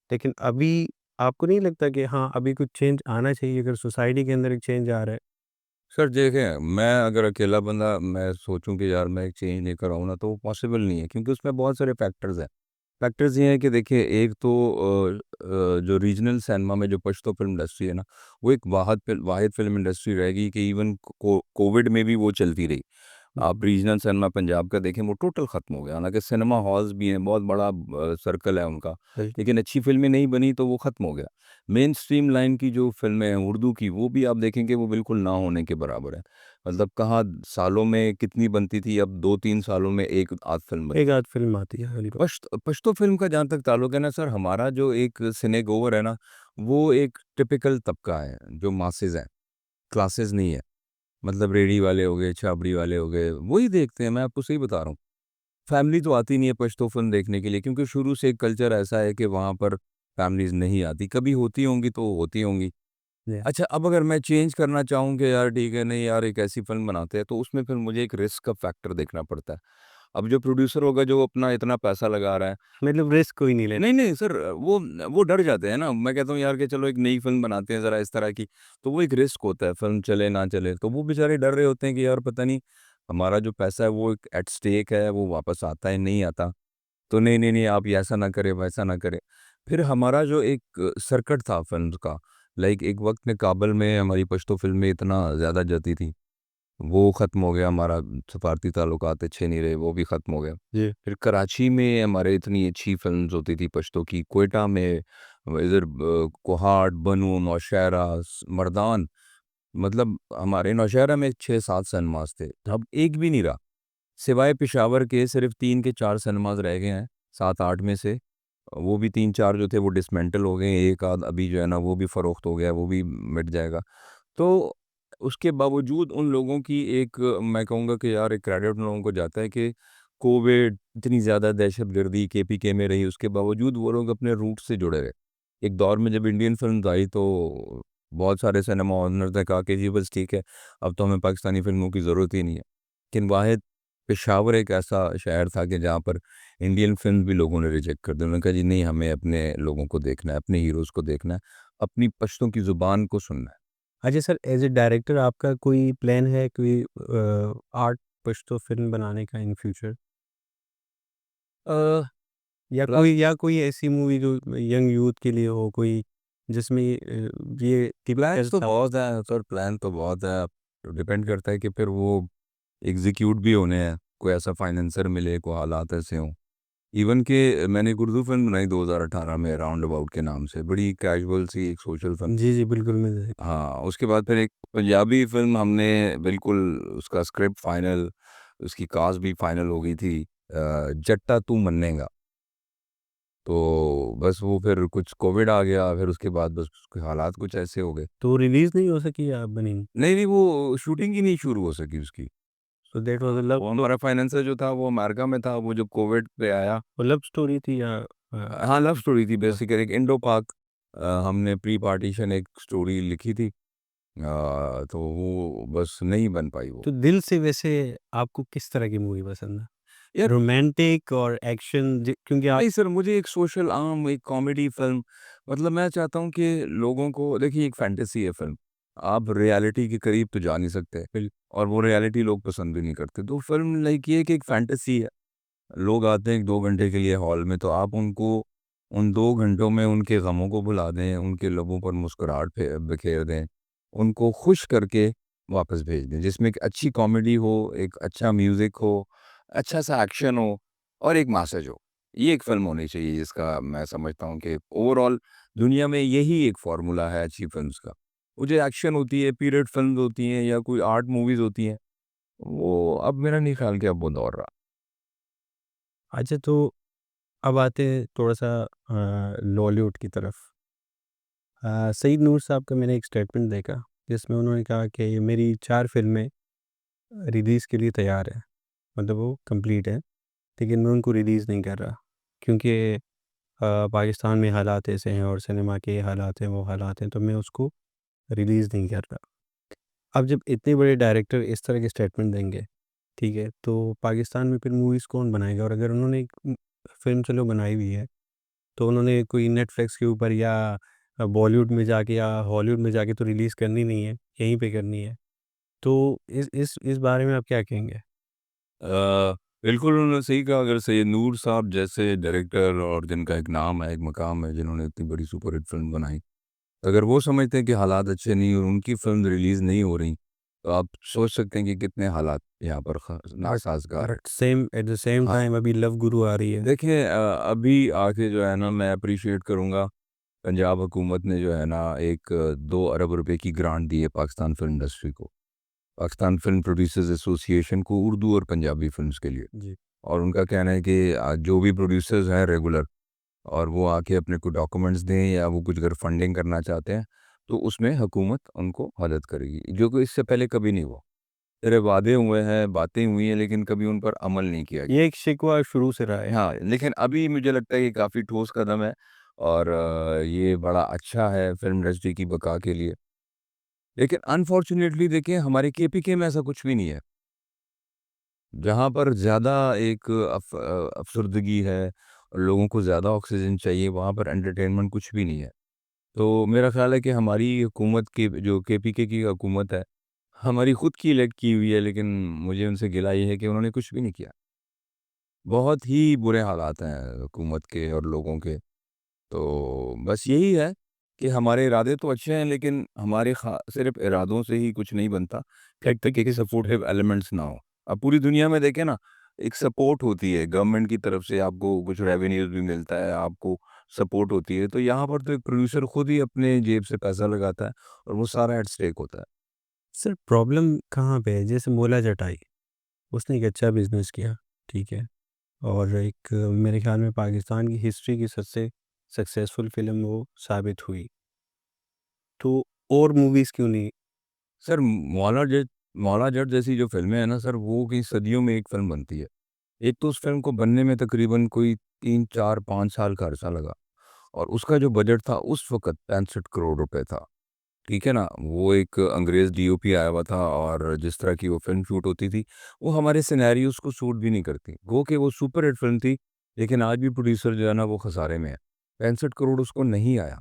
Speaker 2: लेकिन अभी आपको नहीं लगता कि हाँ, अभी कुछ चेंज आना चाहिए अगर सोसाइटी के अंदर एक चेंज आ रहा है?
Speaker 1: सर देखें, मैं अगर अकेला बंदा मैं सोचूं कि यार मैं एक चेंज लेकर आऊँ ना, तो वो पॉसिबल नहीं है, क्योंकि उसमें बहुत सारे फैक्टर्स हैं। फैक्टर्स ये हैं कि देखिए, एक तो जो रीजनल सिनेमा में जो पश्तो फिल्म इंडस्ट्री है ना, वो एक वाहिद फिल्म इंडस्ट्री रहेगी कि इवन कोविड में भी वो चलती रही। आप रीजनल सिनेमा पंजाब का देखें, वो टोटल ख़त्म हो गया। हालांकि सिनेमा हॉल्स भी हैं, बहुत बड़ा सर्कल है उनका,
Speaker 2: सही।
Speaker 1: लेकिन अच्छी फिल्में नहीं बनी तो वो ख़त्म हो गया। मेन स्ट्रीम लाइन की जो फिल्में हैं उर्दू की, वो भी आप देखेंगे वो बिल्कुल ना होने के बराबर है। मतलब कहाँ सालों में कितनी बनती थी, अब 2-3 सालों में एक आध फिल्म
Speaker 2: एक
Speaker 1: बनती है।
Speaker 2: आध फ़िल्म आती है अली
Speaker 1: पश्तो फ़िल्म का जहाँ तक ताल्लुक है ना सर, हमारा जो एक सिनेगोवर है ना, वो एक टिपिकल तबका है, जो मासेज़ हैं, क्लासेस नहीं है। मतलब रेहड़ी वाले हो गए, छाबड़ी वाले हो गए, वही देखते हैं, मैं आपको सही बता रहा हूँ। फैमिली तो आती नहीं है पश्तो फ़िल्म देखने के लिए, क्योंकि शुरू से एक कल्चर ऐसा है कि वहाँ पर फैमिलीज़ नहीं आती। कभी होती होंगी तो होती होंगी।
Speaker 2: जी।
Speaker 1: अच्छा, अब अगर मैं चेंज करना चाहूँ कि यार ठीक है, नहीं यार एक ऐसी फ़िल्म बनाते हैं, तो उसमें फिर मुझे एक रिस्क का फैक्टर देखना पड़ता है। अब जो प्रोड्यूसर होगा, जो अपना इतना पैसा लगा रहा है,
Speaker 2: मतलब रिस्क कोई नहीं लेना।
Speaker 1: नहीं, नहीं सर, वो डर जाते हैं ना। मैं कहता हूँ यार कि चलो एक नई फ़िल्म बनाते हैं ज़रा इस तरह की, तो वो एक रिस्क होता है, फ़िल्म चले ना चले। तो वो बेचारे डर रहे होते हैं कि यार पता नहीं हमारा जो पैसा है वो एक एट स्टेक है, वो वापस आता है, नहीं आता। तो नहीं, नहीं, नहीं, आप ये ऐसा ना करें, वैसा ना करें। फिर हमारा जो एक सर्किट था फ़िल्म्स का, लाइक एक वक़्त में काबल में हमारी पश्तो फ़िल्में इतना ज़्यादा जाती थी, वो ख़त्म हो गया। हमारा सफ़ारती ताल्लुकात अच्छे नहीं रहे, वो भी ख़त्म हो गए।
Speaker 2: जी।
Speaker 1: फिर कराची में हमारे इतनी अच्छी फ़िल्म्स होती थी पश्तो की, क्वेटा में, इधर कोहाट, बनू, नौशहरा, मर्दान, मतलब हमारे नौशहरा में 6-7 सिनेमास थे, अब एक भी नहीं रहा। सिवाय पेशावर के सिर्फ़ 3 के 4 सिनेमास रह गए हैं, 7-8 में से। वो भी 3-4 जो थे वो डिसमेंटल हो गए, एक आध अभी जो है ना वो भी फ़रोख्त हो गया, वो भी मिट जाएगा। तो उसके बावजूद उन लोगों की एक मैं कहूँगा कि यार एक क्रेडिट उन लोगों को जाता है कि कोविड, इतनी ज़्यादा दहशतगर्दी केपीके में रही, उसके बावजूद वो लोग अपने रूट से जुड़े रहे। एक दौर में जब इंडियन फ़िल्म्स आई तो बहुत सारे सिनेमा ओनर्स ने कहा कि जी बस ठीक है, अब तो हमें पाकिस्तानी फ़िल्मों की ज़रूरत ही नहीं है। लेकिन वाहिद पेशावर एक ऐसा शहर था कि जहाँ पर इंडियन फ़िल्म भी लोगों ने रिजेक्ट कर दी। उन्होंने कहा जी नहीं, हमें अपने लोगों को देखना है, अपने हीरोज़ को देखना है, अपनी पश्तों की ज़ुबान को सुनना है।
Speaker 2: अच्छा सर, एज़ अ डायरेक्टर आपका कोई प्लान है कोई आर्ट पश्तो फ़िल्म बनाने का इन फ्यूचर?
Speaker 1: अ,
Speaker 2: या कोई ऐसी मूवी जो यंग यूथ के लिए हो, कोई जिसमें ये
Speaker 1: प्लान्स
Speaker 2: टिपिकल
Speaker 1: तो
Speaker 2: था।
Speaker 1: बहुत हैं सर, प्लान तो बहुत है। अब डिपेंड करता है कि फिर वो एग्ज़ीक्यूट भी होने हैं, कोई ऐसा फाइनेंसर मिले, कोई हालात ऐसे हों। इवन कि मैंने एक उर्दू फ़िल्म बनाई 2018 में राउंड अबाउट के नाम से, बड़ी कैजुअल सी एक सोशल फ़िल्म।
Speaker 2: जी, जी, बिल्कुल मैं
Speaker 1: हाँ, उसके बाद फिर एक पंजाबी फ़िल्म हमने बिल्कुल उसका स्क्रिप्ट फाइनल, उसकी कास्ट भी फाइनल हो गई थी, जट्टा तू मन्नेगा। तो बस वो फिर कुछ कोविड आ गया, फिर उसके बाद बस उसके हालात कुछ ऐसे हो गए।
Speaker 2: तो रिलीज़ नहीं हो सकी या बनी नहीं?
Speaker 1: नहीं, नहीं, वो शूटिंग ही नहीं शुरू हो सकी उसकी।
Speaker 2: So that was a love
Speaker 1: वो हमारा फाइनेंसर जो था वो अमेरिका में था, वो जब कोविड पे आया।
Speaker 2: वो लव स्टोरी थी या
Speaker 1: हाँ, लव स्टोरी थी
Speaker 2: हाँ।
Speaker 1: बेसिकली, एक इंडो-पाक हमने प्री पार्टीशन एक स्टोरी लिखी थी। तो वो बस नहीं बन पाई वो।
Speaker 2: तो दिल से वैसे आपको किस तरह की मूवी पसंद है?
Speaker 1: यार
Speaker 2: रोमांटिक और एक्शन ज क्योंकि आप
Speaker 1: नहीं सर, मुझे एक सोशल आर्म, एक कॉमेडी फ़िल्म, मतलब मैं चाहता हूँ कि लोगों को देखिए, एक फैंटेसी है फ़िल्म, आप रियलिटी के करीब तो जा नहीं सकते,
Speaker 2: बिल
Speaker 1: और वो रियलिटी लोग पसंद भी नहीं करते। तो फ़िल्म लाइक ये कि एक फैंटेसी है, लोग आते हैं 2 घंटे के लिए हॉल में, तो आप उनको उन 2 घंटों में उनके गमों को भुला दें, उनके लबों पर मुस्कुराहट फे बिखेर दें, उनको खुश करके वापस भेज दें, जिसमें एक अच्छी कॉमेडी हो, एक अच्छा म्यूज़िक हो, अच्छा-सा एक्शन हो और एक मैसेज हो। ये एक फ़िल्म होनी चाहिए जिसका मैं समझता हूँ कि ओवरऑल दुनिया में यही एक फ़ॉर्मूला है अच्छी फ़िल्म्स का। वो जो एक्शन होती है, पीरियड फ़िल्म्स होती हैं या कोई आर्ट मूवीज़ होती हैं, वो अब मेरा नहीं ख़्याल कि अब वो दौर रहा।
Speaker 2: अच्छा, तो अब आते हैं थोड़ा-सा लॉलीवुड की तरफ। सईद नूर साहब का मैंने एक स्टेटमेंट देखा, जिसमें उन्होंने कहा कि ये मेरी 4 फ़िल्में रिलीज़ के लिए तैयार हैं, मतलब वो कंप्लीट हैं, लेकिन मैं उनको रिलीज़ नहीं कर रहा, क्योंकि पाकिस्तान में हालात ऐसे हैं और सिनेमा के ये हालात हैं, वो हालात हैं, तो मैं उसको रिलीज़ नहीं कर रहा। अब जब इतने बड़े डायरेक्टर इस तरह के स्टेटमेंट देंगे, ठीक है, तो पाकिस्तान में फिर मूवीज़ कौन बनाएगा? और अगर उन्होंने एक फ़िल्म चलो बनाई भी है, तो उन्होंने कोई नेटफ्लिक्स के ऊपर या बॉलीवुड में जाके या हॉलीवुड में जाके तो रिलीज़ करनी नहीं है, यहीं पे करनी है। तो इस बारे में आप क्या कहेंगे?
Speaker 1: अ, बिल्कुल उन्होंने सही कहा। अगर सैयद नूर साहब जैसे डायरेक्टर और जिनका एक नाम है, एक मकाम है, जिन्होंने इतनी बड़ी सुपरहिट फ़िल्म बनाई, अगर वो समझते हैं कि हालात अच्छे नहीं और उनकी फ़िल्म रिलीज़ नहीं हो रही, तो आप सोच सकते हैं कि कितने हालात यहाँ पर
Speaker 2: बट
Speaker 1: नासाज़गार हैं।
Speaker 2: एट द सेम
Speaker 1: हाँ,
Speaker 2: टाइम अभी लव गुरु आ रही है।
Speaker 1: देखिए अभी आके जो है ना मैं एप्रिशिएट करूँगा, पंजाब हुकूमत ने जो है ना एक 2 अरब रुपए की ग्रांट दी है पाकिस्तान फ़िल्म इंडस्ट्री को, पाकिस्तान फ़िल्म प्रोड्यूसर्स एसोसिएशन को उर्दू और पंजाबी फ़िल्म्स के लिए।
Speaker 2: जी।
Speaker 1: और उनका कहना है कि जो भी प्रोड्यूसर्स हैं रेगुलर और वो आके अपने को डॉक्यूमेंट्स दें या वो कुछ अगर फंडिंग करना चाहते हैं, तो उसमें हुकूमत उनको मदद करेगी, जो कि इससे पहले कभी नहीं हुआ। तेरे वादे हुए हैं, बातें हुई हैं, लेकिन कभी उन पर अमल नहीं किया
Speaker 2: ये एक शिकवा शुरू से रहा है।
Speaker 1: गया। हाँ, लेकिन अभी मुझे लगता है कि काफ़ी ठोस कदम है और ये बड़ा अच्छा है फ़िल्म इंडस्ट्री की बका के लिए। लेकिन अनफॉर्च्युनेटली देखिए हमारे केपीके में ऐसा कुछ भी नहीं है। जहाँ पर ज़्यादा एक अफ़सरदगी है, लोगों को ज़्यादा ऑक्सीजन चाहिए, वहाँ पर एंटरटेनमेंट कुछ भी नहीं है। तो मेरा ख़्याल है कि हमारी हुकूमत की जो केपीके की हुकूमत है, हमारी खुद की इलेक्ट की हुई है, लेकिन मुझे उनसे गिला ये है कि उन्होंने कुछ भी नहीं किया। बहुत ही बुरे हालात हैं हुकूमत के और लोगों के। तो बस यही है कि हमारे इरादे तो अच्छे हैं, लेकिन हमारे सिर्फ़ इरादों से ही कुछ नहीं बनता, जब तक एक सपोर्टिव एलिमेंट्स ना हो। अब पूरी दुनिया में देखें ना, एक सपोर्ट होती है गवर्नमेंट की तरफ से, आपको कुछ रेवेन्यूज़ भी मिलता है, आपको सपोर्ट होती है। तो यहाँ पर तो एक प्रोड्यूसर खुद ही अपने जेब से पैसा लगाता है और वो सारा एट स्टेक होता है।
Speaker 2: सर, प्रॉब्लम कहाँ पे है? जैसे मोला जटाई, उसने एक अच्छा बिज़नेस किया, ठीक है? और एक मेरे ख़्याल में पाकिस्तान की हिस्ट्री की सबसे सक्सेसफुल फ़िल्म वो साबित हुई। तो और मूवीज़ क्यों नहीं?
Speaker 1: सर मौला जट जैसी जो फ़िल्में हैं ना सर, वो कई सदियों में एक फ़िल्म बनती है। एक तो उस फ़िल्म को बनने में तकरीबन कोई 3, 4, 5 साल का अरसा लगा और उसका जो बजट था उस वक़्त 65 करोड़ रुपए था। ठीक है ना? वो एक अंग्रेज़ डीओपी आया हुआ था और जिस तरह की वो फ़िल्म शूट होती थी, वो हमारे सिनेरियोज़ को सूट भी नहीं करती। गो कि वो सुपर हिट फ़िल्म थी, लेकिन आज भी प्रोड्यूसर जो है ना वो खसारे में है। 65 करोड़ उसको नहीं आया।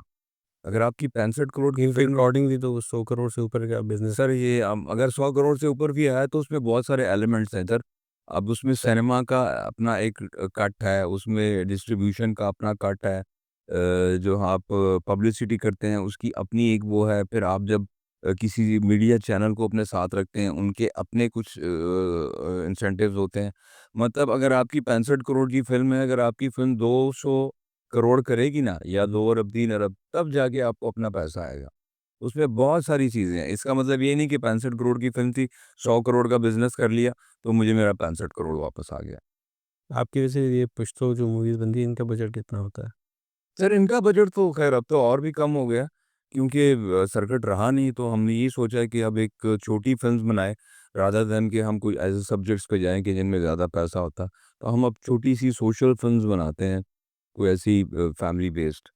Speaker 1: अगर आपकी 65 करोड़ की
Speaker 2: इनके
Speaker 1: फ़िल्म
Speaker 2: अकॉर्डिंगली तो 100 करोड़ से ऊपर का बिज़नेस।
Speaker 1: सर ये अगर 100 करोड़ से ऊपर भी आया तो उसमें बहुत सारे एलिमेंट्स हैं सर। अब उसमें सिनेमा का अपना एक कट है, उसमें डिस्ट्रीब्यूशन का अपना कट है। जो आप पब्लिसिटी करते हैं उसकी अपनी एक वो है, फिर आप जब किसी मीडिया चैनल को अपने साथ रखते हैं, उनके अपने कुछ इंसेंटिव्स होते हैं। मतलब अगर आपकी 65 करोड़ की फ़िल्म है, अगर आपकी फ़िल्म 200 करोड़ करेगी ना या 2 अरब, 3 अरब, तब जाके आपको अपना पैसा आएगा। उसमें बहुत सारी चीज़ें हैं। इसका मतलब ये नहीं कि 65 करोड़ की फ़िल्म थी, 100 करोड़ का बिज़नेस कर लिया, तो मुझे मेरा 65 करोड़ वापस आ गया।
Speaker 2: आपकी वजह से ये पुश्तो जो मूवीज़ बनती है, इनका बजट कितना होता है?
Speaker 1: सर इनका बजट तो ख़ैर अब तो और भी कम हो गया, क्योंकि सर्किट रहा नहीं, तो हमने ये सोचा कि अब एक छोटी फ़िल्म्स बनाएँ, रादर दैन कि हम कोई ऐसे सब्जेक्ट्स पे जाएँ कि जिनमें ज़्यादा पैसा होता। तो हम अब छोटी-सी सोशल फ़िल्म्स बनाते हैं, कोई ऐसी फैमिली बेस्ड।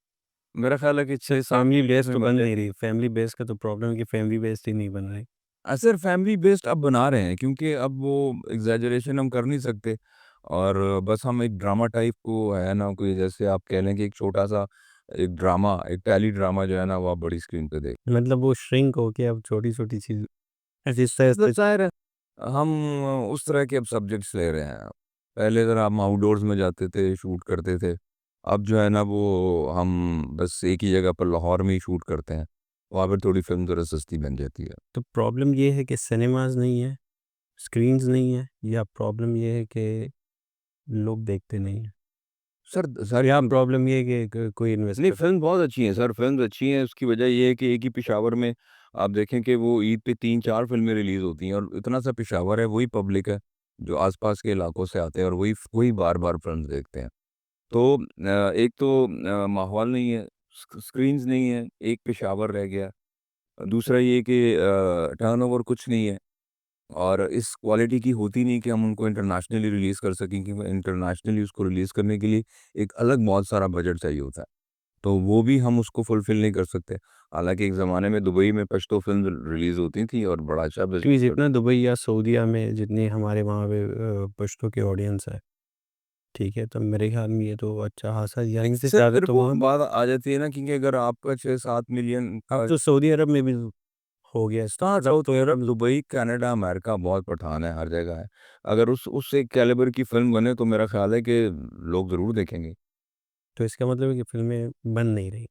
Speaker 1: मेरा ख़्याल है कि
Speaker 2: सर,
Speaker 1: 6-7
Speaker 2: फैमिली बेस्ड
Speaker 1: में
Speaker 2: तो
Speaker 1: बन
Speaker 2: बन
Speaker 1: जाए।
Speaker 2: नहीं रही। फैमिली बेस्ड का तो प्रॉब्लम है कि फैमिली बेस्ड ही नहीं बन रही।
Speaker 1: सर फैमिली बेस्ड अब बना रहे हैं, क्योंकि अब वो एग्ज़ैजरेशन हम कर नहीं सकते और बस हम एक ड्रामा टाइप को है ना, कोई जैसे आप कह लें कि एक छोटा-सा एक ड्रामा, एक टेली ड्रामा जो है ना, वो आप बड़ी स्क्रीन पे देख।
Speaker 2: मतलब वो श्रिंक होके अब छोटी-छोटी चीज़ जिस तरह
Speaker 1: मतलब
Speaker 2: से।
Speaker 1: ज़ाहिर है, हम उस तरह के अब सब्जेक्ट्स ले रहे हैं। पहले ज़रा हम आउटडोर्स में जाते थे, शूट करते थे। अब जो है ना वो हम बस एक ही जगह पर लाहौर में ही शूट करते हैं। वहाँ पर थोड़ी फिल्म थोड़ा सस्ती बन जाती है।
Speaker 2: तो प्रॉब्लम ये है कि सिनेमाज़ नहीं है, स्क्रीन्स नहीं है, या प्रॉब्लम ये है कि लोग देखते नहीं हैं?
Speaker 1: सर सर
Speaker 2: या प्रॉब्लम ये है कि कोई
Speaker 1: नहीं,
Speaker 2: इन्वेस्टर
Speaker 1: फ़िल्म बहुत अच्छी है सर, फ़िल्म्स अच्छी हैं, उसकी वजह ये है कि एक ही पेशावर में आप देखें कि वो ईद पे 3-4 फ़िल्में रिलीज़ होती हैं, और इतना सा पेशावर है, वही पब्लिक है, जो आस-पास के इलाकों से आते हैं और वही बार-बार फ़िल्म्स देखते हैं। तो एक तो माहौल नहीं है, स्क्रीन्स नहीं है, एक पेशावर रह गया। दूसरा ये कि टर्नओवर कुछ नहीं है, और इस क्वालिटी की होती नहीं कि हम उनको इंटरनेशनली रिलीज़ कर सकें, क्योंकि इंटरनेशनली उसको रिलीज़ करने के लिए एक अलग बहुत सारा बजट चाहिए होता है। तो वो भी हम उसको फुलफ़िल नहीं कर सकते। हालाँकि एक ज़माने में दुबई में पश्तो फ़िल्म रिलीज़ होती थी और बड़ा अच्छा
Speaker 2: क्योंकि
Speaker 1: बिज़नेस
Speaker 2: जितना
Speaker 1: करती थी।
Speaker 2: दुबई या सऊदीया में जितनी हमारे वहाँ पे पश्तो की ऑडियंस है, ठीक है? तो मेरे ख़्याल में ये तो अच्छा ख़ासा, या
Speaker 1: लेकिन
Speaker 2: इनसे
Speaker 1: सर
Speaker 2: ज़्यादा
Speaker 1: फिर
Speaker 2: तो
Speaker 1: वो
Speaker 2: वहाँ।
Speaker 1: बात आ जाती है ना, क्योंकि अगर आपका 6-7 मिलियन
Speaker 2: अब
Speaker 1: का
Speaker 2: तो सऊदी अरब में भी हो गया
Speaker 1: हाँ,
Speaker 2: start.
Speaker 1: South Europe, Dubai, Canada, America बहुत पठान है, हर जगह है। अगर उस एक कैलिबर की फ़िल्म बने तो मेरा ख़्याल है कि लोग ज़रूर देखेंगे।
Speaker 2: तो इसका मतलब है कि फ़िल्में बन नहीं रही।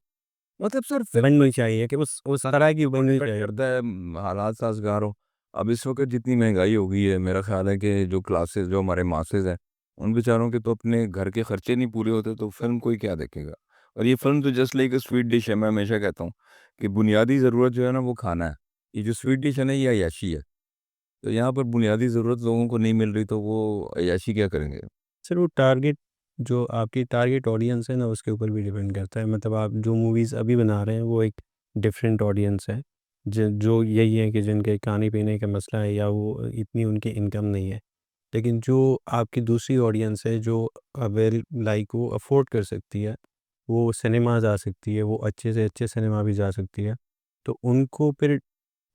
Speaker 1: मतलब सर फ़िल्म
Speaker 2: बननी चाहिए कि उस तरह की बननी
Speaker 1: डिपेंड
Speaker 2: चाहिए।
Speaker 1: करता है हालात साज़गार हो। अब इस वक़्त जितनी महँगाई हो गई है, मेरा ख़्याल है कि जो क्लासेस, जो हमारे मासेज़ हैं, उन बेचारों के तो अपने घर के खर्चे नहीं पूरे होते, तो फ़िल्म कोई क्या देखेगा? और ये फ़िल्म तो just like a sweet dish है। मैं हमेशा कहता हूँ कि बुनियादी ज़रूरत जो है ना, वो खाना है। ये जो स्वीट डिश है ना, ये अय्याशी है। तो यहाँ पर बुनियादी ज़रूरत लोगों को नहीं मिल रही, तो वो अय्याशी क्या करेंगे?
Speaker 2: सर वो टारगेट, जो आपकी टारगेट ऑडियंस है ना, उसके ऊपर भी डिपेंड करता है। मतलब आप जो मूवीज़ अभी बना रहे हैं वो एक डिफरेंट ऑडियंस है, जो यही है कि जिनके खाने पीने का मसला है, या वो इतनी उनकी इनकम नहीं है। लेकिन जो आपकी दूसरी ऑडियंस है, जो वेल लाइक वो अफोर्ड कर सकती है, वो सिनेमा जा सकती है, वो अच्छे से अच्छे सिनेमा भी जा सकती है, तो उनको फिर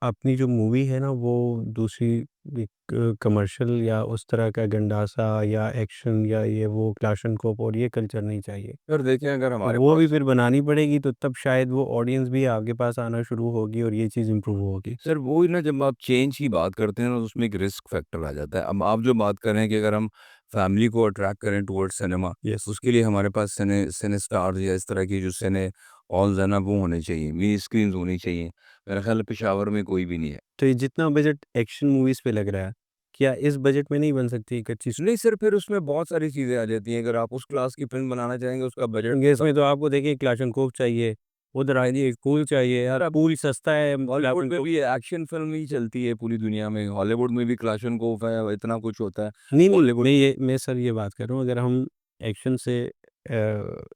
Speaker 2: अपनी जो मूवी है ना, वो दूसरी एक कमर्शियल या उस तरह का गंडासा या एक्शन या ये वो क्लाशनकोप और ये कल्चर नहीं चाहिए।
Speaker 1: सर देखें, अगर
Speaker 2: तो
Speaker 1: हमारे
Speaker 2: वो भी
Speaker 1: पास
Speaker 2: फिर बनानी पड़ेगी, तो तब शायद वो ऑडियंस भी आपके पास आना शुरू होगी और ये चीज़ इम्प्रूव होगी।
Speaker 1: सर वही ना, जब आप चेंज की बात करते हैं ना, तो उसमें एक रिस्क फैक्टर आ जाता है। अब आप जो बात कर रहे हैं कि अगर हम फैमिली को अट्रैक्ट करें टुवर्ड्स सिनेमा,
Speaker 2: यस।
Speaker 1: उसके लिए हमारे पास सिने स्टार्स या इस तरह की जो सिने हॉल्स है ना, वो होने चाहिए, मिनी स्क्रीन्स होनी चाहिए। मेरा ख्याल है पेशावर में कोई भी नहीं है।
Speaker 2: तो ये जितना बजट एक्शन मूवीज़ पे लग रहा है, क्या इस बजट में नहीं बन सकती एक अच्छी
Speaker 1: नहीं सर, फिर उसमें बहुत सारी चीज़ें आ जाती हैं। अगर आप उस क्लास की फ़िल्म बनाना चाहेंगे, उसका बजट
Speaker 2: स्टोरी? इसमें तो आपको देखिए क्लाशनकोव चाहिए, उधर आइए पूल चाहिए यार, पूल सस्ता है,
Speaker 1: बॉलीवुड में
Speaker 2: क्लाशनकोव।
Speaker 1: भी एक्शन फ़िल्म ही चलती है पूरी दुनिया में। हॉलीवुड में भी क्लाशनकोफ है, इतना कुछ होता है।
Speaker 2: नहीं, नहीं,
Speaker 1: बॉलीवुड
Speaker 2: मैं सर ये बात कर रहा हूँ, अगर हम एक्शन से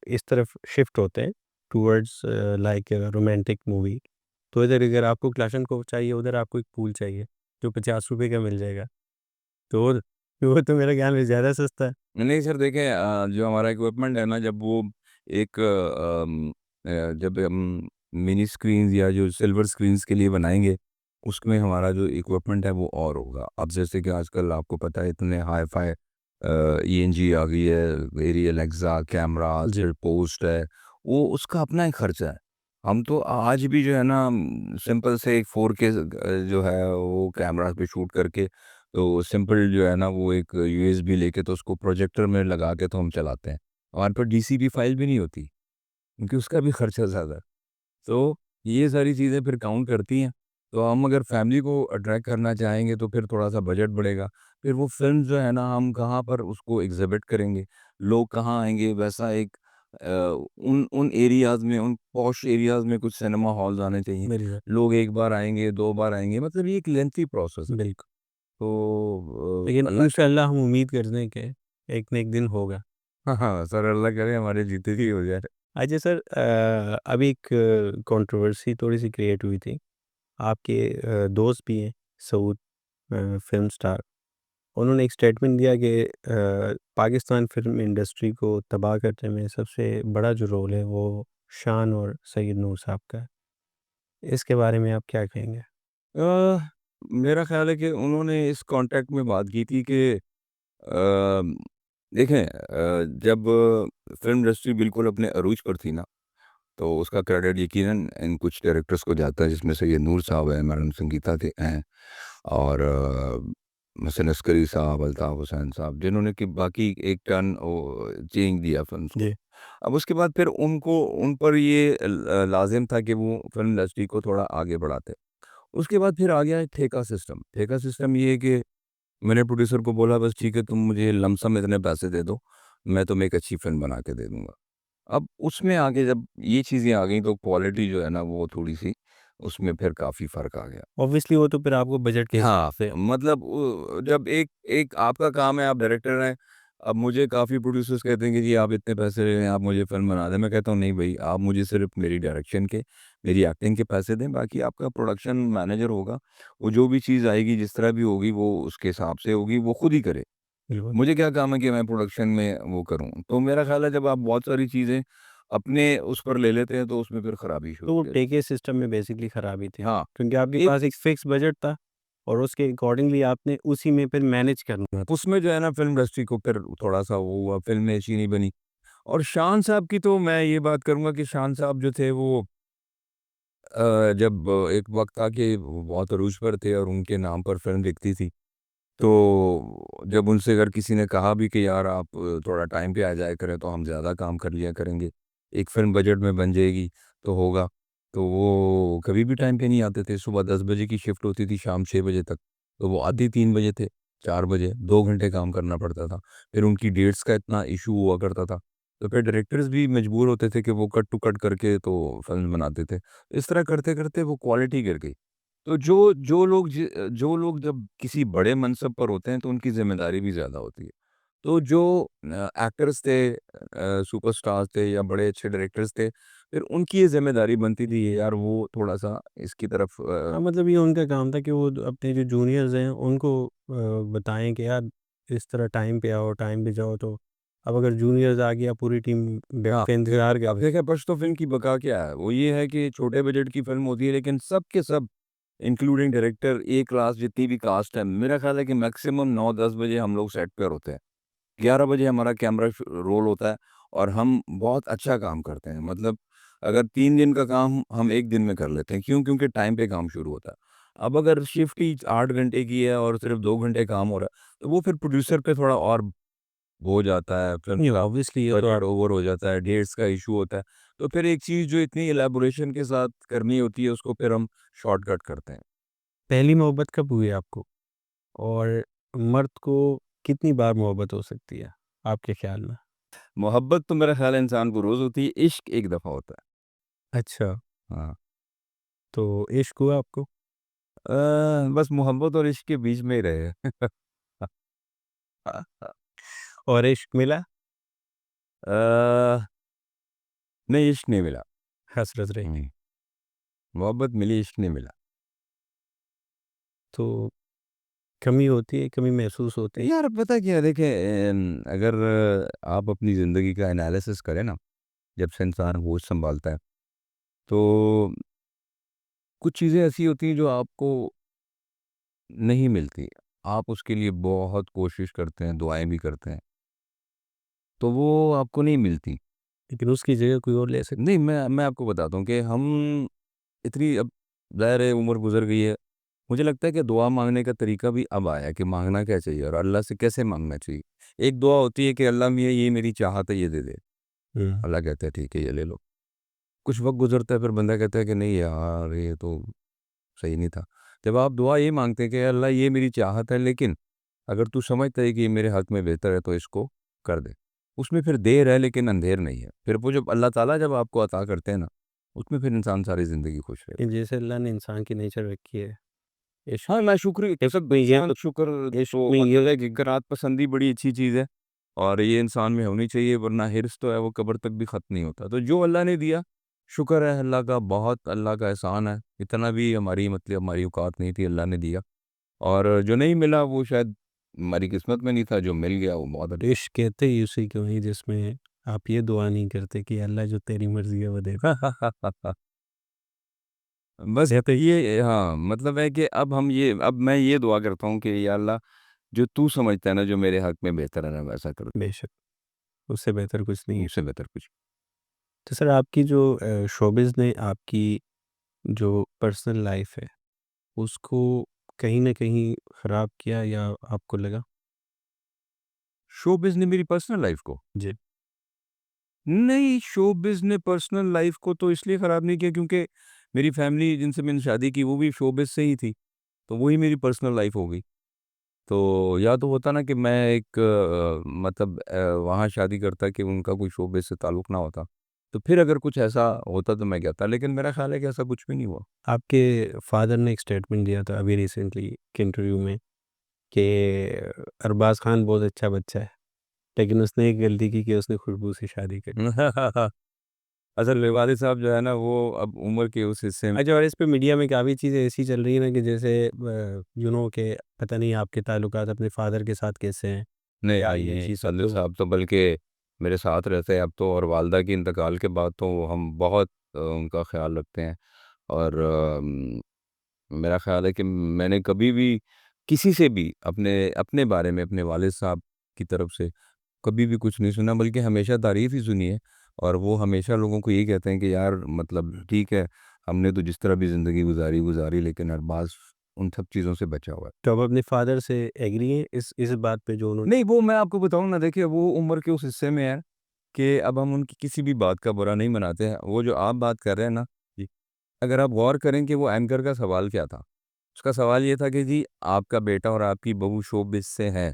Speaker 2: इस तरफ शिफ्ट होते हैं टुवर्ड्स लाइक रोमांटिक मूवी, तो इधर अगर आपको क्लाशनकोव चाहिए, उधर आपको एक पूल चाहिए, जो ₹50 का मिल जाएगा। तो वो तो मेरे ख्याल में ज़्यादा सस्ता है।
Speaker 1: नहीं सर देखें, जो हमारा इक्विपमेंट है ना, जब वो एक जब हम मिनी स्क्रीन्स या जो सिल्वर स्क्रीन्स के लिए बनाएँगे, उसमें हमारा जो इक्विपमेंट है वो और होगा। अब जैसे कि आजकल आपको पता है, इतने हाई-फाई ईएनजी आ गई है, वेरी एलेक्सा कैमरास,
Speaker 2: जी।
Speaker 1: फिर पोस्ट है, वो उसका अपना ही खर्चा है। हम तो आज भी जो है ना, सिंपल से एक 4K जो है वो कैमरा पे शूट करके, तो सिंपल जो है ना, वो एक यूएसबी लेके तो उसको प्रोजेक्टर में लगा के तो हम चलाते हैं। हमारे पास डीसीपी फाइल भी नहीं होती, क्योंकि उसका भी खर्चा ज़्यादा है। तो ये सारी चीज़ें फिर काउंट करती हैं। तो हम अगर फैमिली को अट्रैक्ट करना चाहेंगे, तो फिर थोड़ा-सा बजट बढ़ेगा। फिर वो फ़िल्म जो है ना, हम कहाँ पर उसको एग्ज़िबिट करेंगे, लोग कहाँ आएँगे, वैसा एक उन उन एरियाज़ में, उन पॉश एरियाज़ में कुछ सिनेमा हॉल्स आने चाहिए।
Speaker 2: बिल्कुल,
Speaker 1: लोग 1 बार आएँगे, 2 बार आएँगे, मतलब ये एक लेंथी प्रोसेस है।
Speaker 2: बिल्कुल।
Speaker 1: तो
Speaker 2: लेकिन
Speaker 1: अल्लाह
Speaker 2: इंशाअल्लाह हम उम्मीद करते हैं कि एक न एक दिन होगा।
Speaker 1: हाँ, हाँ, सर अल्लाह करे हमारे जीते जी हो जाए।
Speaker 2: अच्छा सर, अभी एक कंट्रोवर्सी थोड़ी-सी क्रिएट हुई थी। आपके दोस्त भी हैं, सऊद फ़िल्म स्टार। उन्होंने एक स्टेटमेंट दिया कि पाकिस्तान फ़िल्म इंडस्ट्री को तबाह करने में सबसे बड़ा जो रोल है, वो शान और सैयद नूर साहब का है। इसके बारे में आप क्या कहेंगे?
Speaker 1: अ, मेरा ख़्याल है कि उन्होंने इस कॉन्टेक्स्ट में बात की थी कि देखें, जब फ़िल्म इंडस्ट्री बिल्कुल अपने अरूज पर थी ना, तो उसका क्रेडिट यकीनन इन कुछ डायरेक्टर्स को जाता है, जिसमें से ये नूर साहब हैं, मैडम संगीता थे हैं, और हसन अस्करी साहब, अल्ताफ़ हुसैन साहब, जिन्होंने कि बाकी एक टर्न चेंज दिया फ़िल्म्स को।
Speaker 2: जी।
Speaker 1: अब उसके बाद फिर उनको उन पर ये लाज़िम था कि वो फ़िल्म इंडस्ट्री को थोड़ा आगे बढ़ाते। उसके बाद फिर आ गया ठेका सिस्टम। ठेका सिस्टम ये है कि मैंने प्रोड्यूसर को बोला बस ठीक है तुम मुझे लमसम इतने पैसे दे दो, मैं तुम्हें एक अच्छी फ़िल्म बना के दे दूँगा। अब उसमें आगे जब ये चीज़ें आ गई तो क्वालिटी जो है ना वो थोड़ी-सी उसमें फिर काफ़ी फ़र्क आ गया।
Speaker 2: ऑब्वियसली वो तो फिर आपको बजट के
Speaker 1: हाँ,
Speaker 2: हिसाब से
Speaker 1: मतलब जब एक एक आपका काम है, आप डायरेक्टर हैं, अब मुझे काफ़ी प्रोड्यूसर्स कहते हैं कि जी आप इतने पैसे ले रहे हैं, आप मुझे फ़िल्म बना दें। मैं कहता हूँ नहीं भई, आप मुझे सिर्फ़ मेरी डायरेक्शन के, मेरी एक्टिंग के पैसे दें, बाकी आपका प्रोडक्शन मैनेजर होगा, वो जो भी चीज़ आएगी, जिस तरह भी होगी, वो उसके हिसाब से होगी, वो खुद ही करे।
Speaker 2: बिल्कुल।
Speaker 1: मुझे क्या काम है कि मैं प्रोडक्शन में वो करूँ। तो मेरा ख़्याल है जब आप बहुत सारी चीज़ें अपने उस पर ले लेते हैं, तो उसमें फिर खराबी शुरू
Speaker 2: तो वो
Speaker 1: हो जाती
Speaker 2: टेके सिस्टम में बेसिकली खराबी थी,
Speaker 1: है। हाँ,
Speaker 2: क्योंकि आपके
Speaker 1: एक
Speaker 2: पास एक फिक्स बजट था और उसके अकॉर्डिंगली आपने उसी में फिर मैनेज करना था।
Speaker 1: उसमें जो है ना फ़िल्म इंडस्ट्री को फिर थोड़ा-सा वो हुआ, फ़िल्में अच्छी नहीं बनी। और शान साहब की तो मैं ये बात करूँगा कि शान साहब जो थे वो जब एक वक़्त था कि वो बहुत अरूज पर थे और उनके नाम पर फ़िल्म दिखती थी। तो जब उनसे अगर किसी ने कहा भी कि यार आप थोड़ा टाइम पे आ जाया करें तो हम ज़्यादा काम कर लिया करेंगे। एक फ़िल्म बजट में बन जाएगी तो होगा। तो वो कभी भी टाइम पे नहीं आते थे। सुबह 10 बजे की शिफ्ट होती थी शाम 6 बजे तक। तो वो आते ही 3 बजे थे, 4 बजे 2 घंटे काम करना पड़ता था। फिर उनकी डेट्स का इतना इश्यू हुआ करता था। तो फिर डायरेक्टर्स भी मजबूर होते थे कि वो कट टू कट करके तो फ़िल्म बनाते थे। इस तरह करते-करते वो क्वालिटी गिर गई। तो जो लोग जब किसी बड़े मनसब पर होते हैं तो उनकी ज़िम्मेदारी भी ज़्यादा होती है। तो जो एक्टर्स थे सुपरस्टार्स थे या बड़े अच्छे डायरेक्टर्स थे, फिर उनकी ये ज़िम्मेदारी बनती थी यार वो थोड़ा-सा इसकी तरफ
Speaker 2: हाँ, मतलब ये उनका काम था कि वो अपने जो जूनियर्स हैं उनको बताएँ कि यार इस तरह टाइम पे आओ, टाइम पे जाओ। तो अब अगर जूनियर्स आ गया पूरी टीम बैठ
Speaker 1: हाँ,
Speaker 2: के इंतज़ार
Speaker 1: अब
Speaker 2: कर
Speaker 1: देखिए पश्तो फ़िल्म की बका क्या है? वो ये है कि छोटे बजट की फ़िल्म होती है लेकिन सब के सब इंक्लूडिंग डायरेक्टर, ए क्लास जितनी भी कास्ट है, मेरा ख़्याल है कि मैक्सिमम 9-10 बजे हम लोग सेट पर होते हैं। 11 बजे हमारा कैमरा रोल होता है और हम बहुत अच्छा काम करते हैं। मतलब अगर 3 दिन का काम हम 1 दिन में कर लेते हैं। क्यों? क्योंकि टाइम पे काम शुरू होता है। अब अगर शिफ्ट ही 8 घंटे की है और सिर्फ़ 2 घंटे काम हो रहा है, तो वो फिर प्रोड्यूसर पे थोड़ा और हो जाता है, फिल्म
Speaker 2: नहीं,
Speaker 1: का
Speaker 2: ऑब्वियसली ये तो
Speaker 1: बजट ओवर हो जाता है, डेट्स का इश्यू होता है। तो फिर एक चीज़ जो इतनी इलैबोरेशन के साथ करनी होती है, उसको फिर हम शॉर्टकट करते हैं।
Speaker 2: पहली मोहब्बत कब हुई आपको? और मर्द को कितनी बार मोहब्बत हो सकती है आपके ख़्याल में?
Speaker 1: मोहब्बत तो मेरा ख़्याल है इंसान को रोज़ होती है, इश्क एक दफ़ा होता है।
Speaker 2: अच्छा,
Speaker 1: हाँ।
Speaker 2: तो इश्क हुआ आपको?
Speaker 1: अ, बस मोहब्बत और इश्क के बीच में ही रहे।
Speaker 2: और इश्क मिला?
Speaker 1: अ, नहीं इश्क नहीं मिला।
Speaker 2: हसरत रही।
Speaker 1: हुँ, मोहब्बत मिली, इश्क नहीं मिला।
Speaker 2: तो कमी होती है, कमी महसूस होती है।
Speaker 1: यार पता क्या है देखिए अगर आप अपनी ज़िंदगी का एनालिसिस करें ना, जब से इंसान होश सँभालता है, तो कुछ चीज़ें ऐसी होती हैं जो आपको नहीं मिलती। आप उसके लिए बहुत कोशिश करते हैं, दुआएँ भी करते हैं, तो वो आपको नहीं मिलती।
Speaker 2: लेकिन उसकी जगह कोई और ले सकता
Speaker 1: नहीं, मैं आपको बताता हूँ कि हम इतनी अब ज़ाहिर है उम्र गुज़र गई है। मुझे लगता है कि दुआ माँगने का तरीका भी अब आया है कि माँगना क्या चाहिए और अल्लाह से कैसे माँगना चाहिए। एक दुआ होती है कि अल्लाह मियाँ ये मेरी चाहत है ये दे दे।
Speaker 2: है। हुँ।
Speaker 1: अल्लाह कहता है ठीक है ये ले लो। कुछ वक़्त गुज़रता है फिर बंदा कहता है कि नहीं यार ये तो सही नहीं था। जब आप दुआ ये माँगते हैं कि अल्लाह ये मेरी चाहत है लेकिन अगर तू समझता है कि ये मेरे हक़ में बेहतर है तो इसको कर दे। उसमें फिर देर है लेकिन अंधेर नहीं है। फिर वो जब अल्लाह ताला जब आपको अता करते हैं ना, उसमें फिर इंसान सारी ज़िंदगी खुश रहता
Speaker 2: लेकिन
Speaker 1: है।
Speaker 2: जैसे अल्लाह ने इंसान की नेचर रखी है, इश्क
Speaker 1: हाँ, मैं शुक्र
Speaker 2: इश्क
Speaker 1: सब
Speaker 2: में ये
Speaker 1: इंसान शुक्र
Speaker 2: इश्क
Speaker 1: तो
Speaker 2: में ये
Speaker 1: मतलब है कि करात पसंदी बड़ी अच्छी चीज़ है और ये इंसान में होनी चाहिए वरना हिर्स तो है वो कब्र तक भी ख़त्म नहीं होता। तो जो अल्लाह ने दिया, शुक्र है अल्लाह का बहुत अल्लाह का एहसान है। इतना भी हमारी मतलब हमारी औकात नहीं थी अल्लाह ने दिया और जो नहीं मिला वो शायद हमारी किस्मत में नहीं था, जो मिल गया वो बहुत अच्छा
Speaker 2: इश्क कहते ही उसी को हैं जिसमें आप ये दुआ नहीं करते कि अल्लाह जो तेरी मर्ज़ी है वो दे दे।
Speaker 1: बस
Speaker 2: कहते ही
Speaker 1: ये हाँ, मतलब है कि अब मैं ये दुआ करता हूँ कि या अल्लाह जो तू समझता है ना जो मेरे हक़ में बेहतर है ना वैसा कर दे,
Speaker 2: बेशक, उससे बेहतर कुछ नहीं है।
Speaker 1: उससे बेहतर कुछ
Speaker 2: तो सर आपकी जो शोबिज़ ने आपकी जो पर्सनल लाइफ़ है, उसको कहीं न कहीं ख़राब किया या आपको लगा?
Speaker 1: शोबिज़ ने मेरी पर्सनल लाइफ़ को
Speaker 2: जी।
Speaker 1: नहीं, शोबिज़ ने पर्सनल लाइफ़ को तो इसलिए ख़राब नहीं किया क्योंकि मेरी फैमिली जिनसे मैंने शादी की वो भी शोबिज़ से ही थी, तो वही मेरी पर्सनल लाइफ़ हो गई। तो या तो होता ना कि मैं एक मतलब वहाँ शादी करता कि उनका कोई शोबिज़ से ताल्लुक़ ना होता, तो फिर अगर कुछ ऐसा होता तो मैं कहता, लेकिन मेरा ख़्याल है कि ऐसा कुछ भी नहीं हुआ।
Speaker 2: आपके फादर ने एक स्टेटमेंट दिया था अभी रिसेंटली के इंटरव्यू में कि अरबाज़ खान बहुत अच्छा बच्चा है, लेकिन उसने एक गलती की कि उसने खुशबू से शादी कर ली।
Speaker 1: असल में वालिद साहब जो है ना वो अब उम्र के उस हिस्से में
Speaker 2: अच्छा, और इस पे मीडिया में काफ़ी चीज़ें ऐसी चल रही है ना कि जैसे के पता नहीं आपके ताल्लुकात अपने फादर के साथ कैसे हैं
Speaker 1: नहीं,
Speaker 2: या
Speaker 1: नहीं,
Speaker 2: ये
Speaker 1: नहीं,
Speaker 2: चीज़
Speaker 1: वालिद
Speaker 2: तो
Speaker 1: साहब तो बल्कि मेरे साथ रहते हैं अब तो, और वालिदा की इंतकाल के बाद तो हम बहुत उनका ख़्याल रखते हैं। और मेरा ख़्याल है कि मैंने कभी भी किसी से भी अपने अपने बारे में अपने वालिद साहब की तरफ से कभी भी कुछ नहीं सुना, बल्कि हमेशा तारीफ़ ही सुनी है। और वो हमेशा लोगों को यही कहते हैं कि यार मतलब ठीक है, हमने तो जिस तरह भी ज़िंदगी गुज़ारी लेकिन अरबाज़ उन सब चीज़ों से बचा हुआ है।
Speaker 2: तो आप अपने फादर से एग्री हैं इस बात पे जो उन्होंने
Speaker 1: नहीं, वो मैं आपको बताऊँ ना, देखिए वो उम्र के उस हिस्से में है कि अब हम उनकी किसी भी बात का बुरा नहीं मनाते हैं। वो जो आप बात कर रहे हैं ना, जी, अगर आप गौर करें कि वो एंकर का सवाल क्या था? उसका सवाल ये था कि जी आपका बेटा और आपकी बहू शोबिज़ से हैं,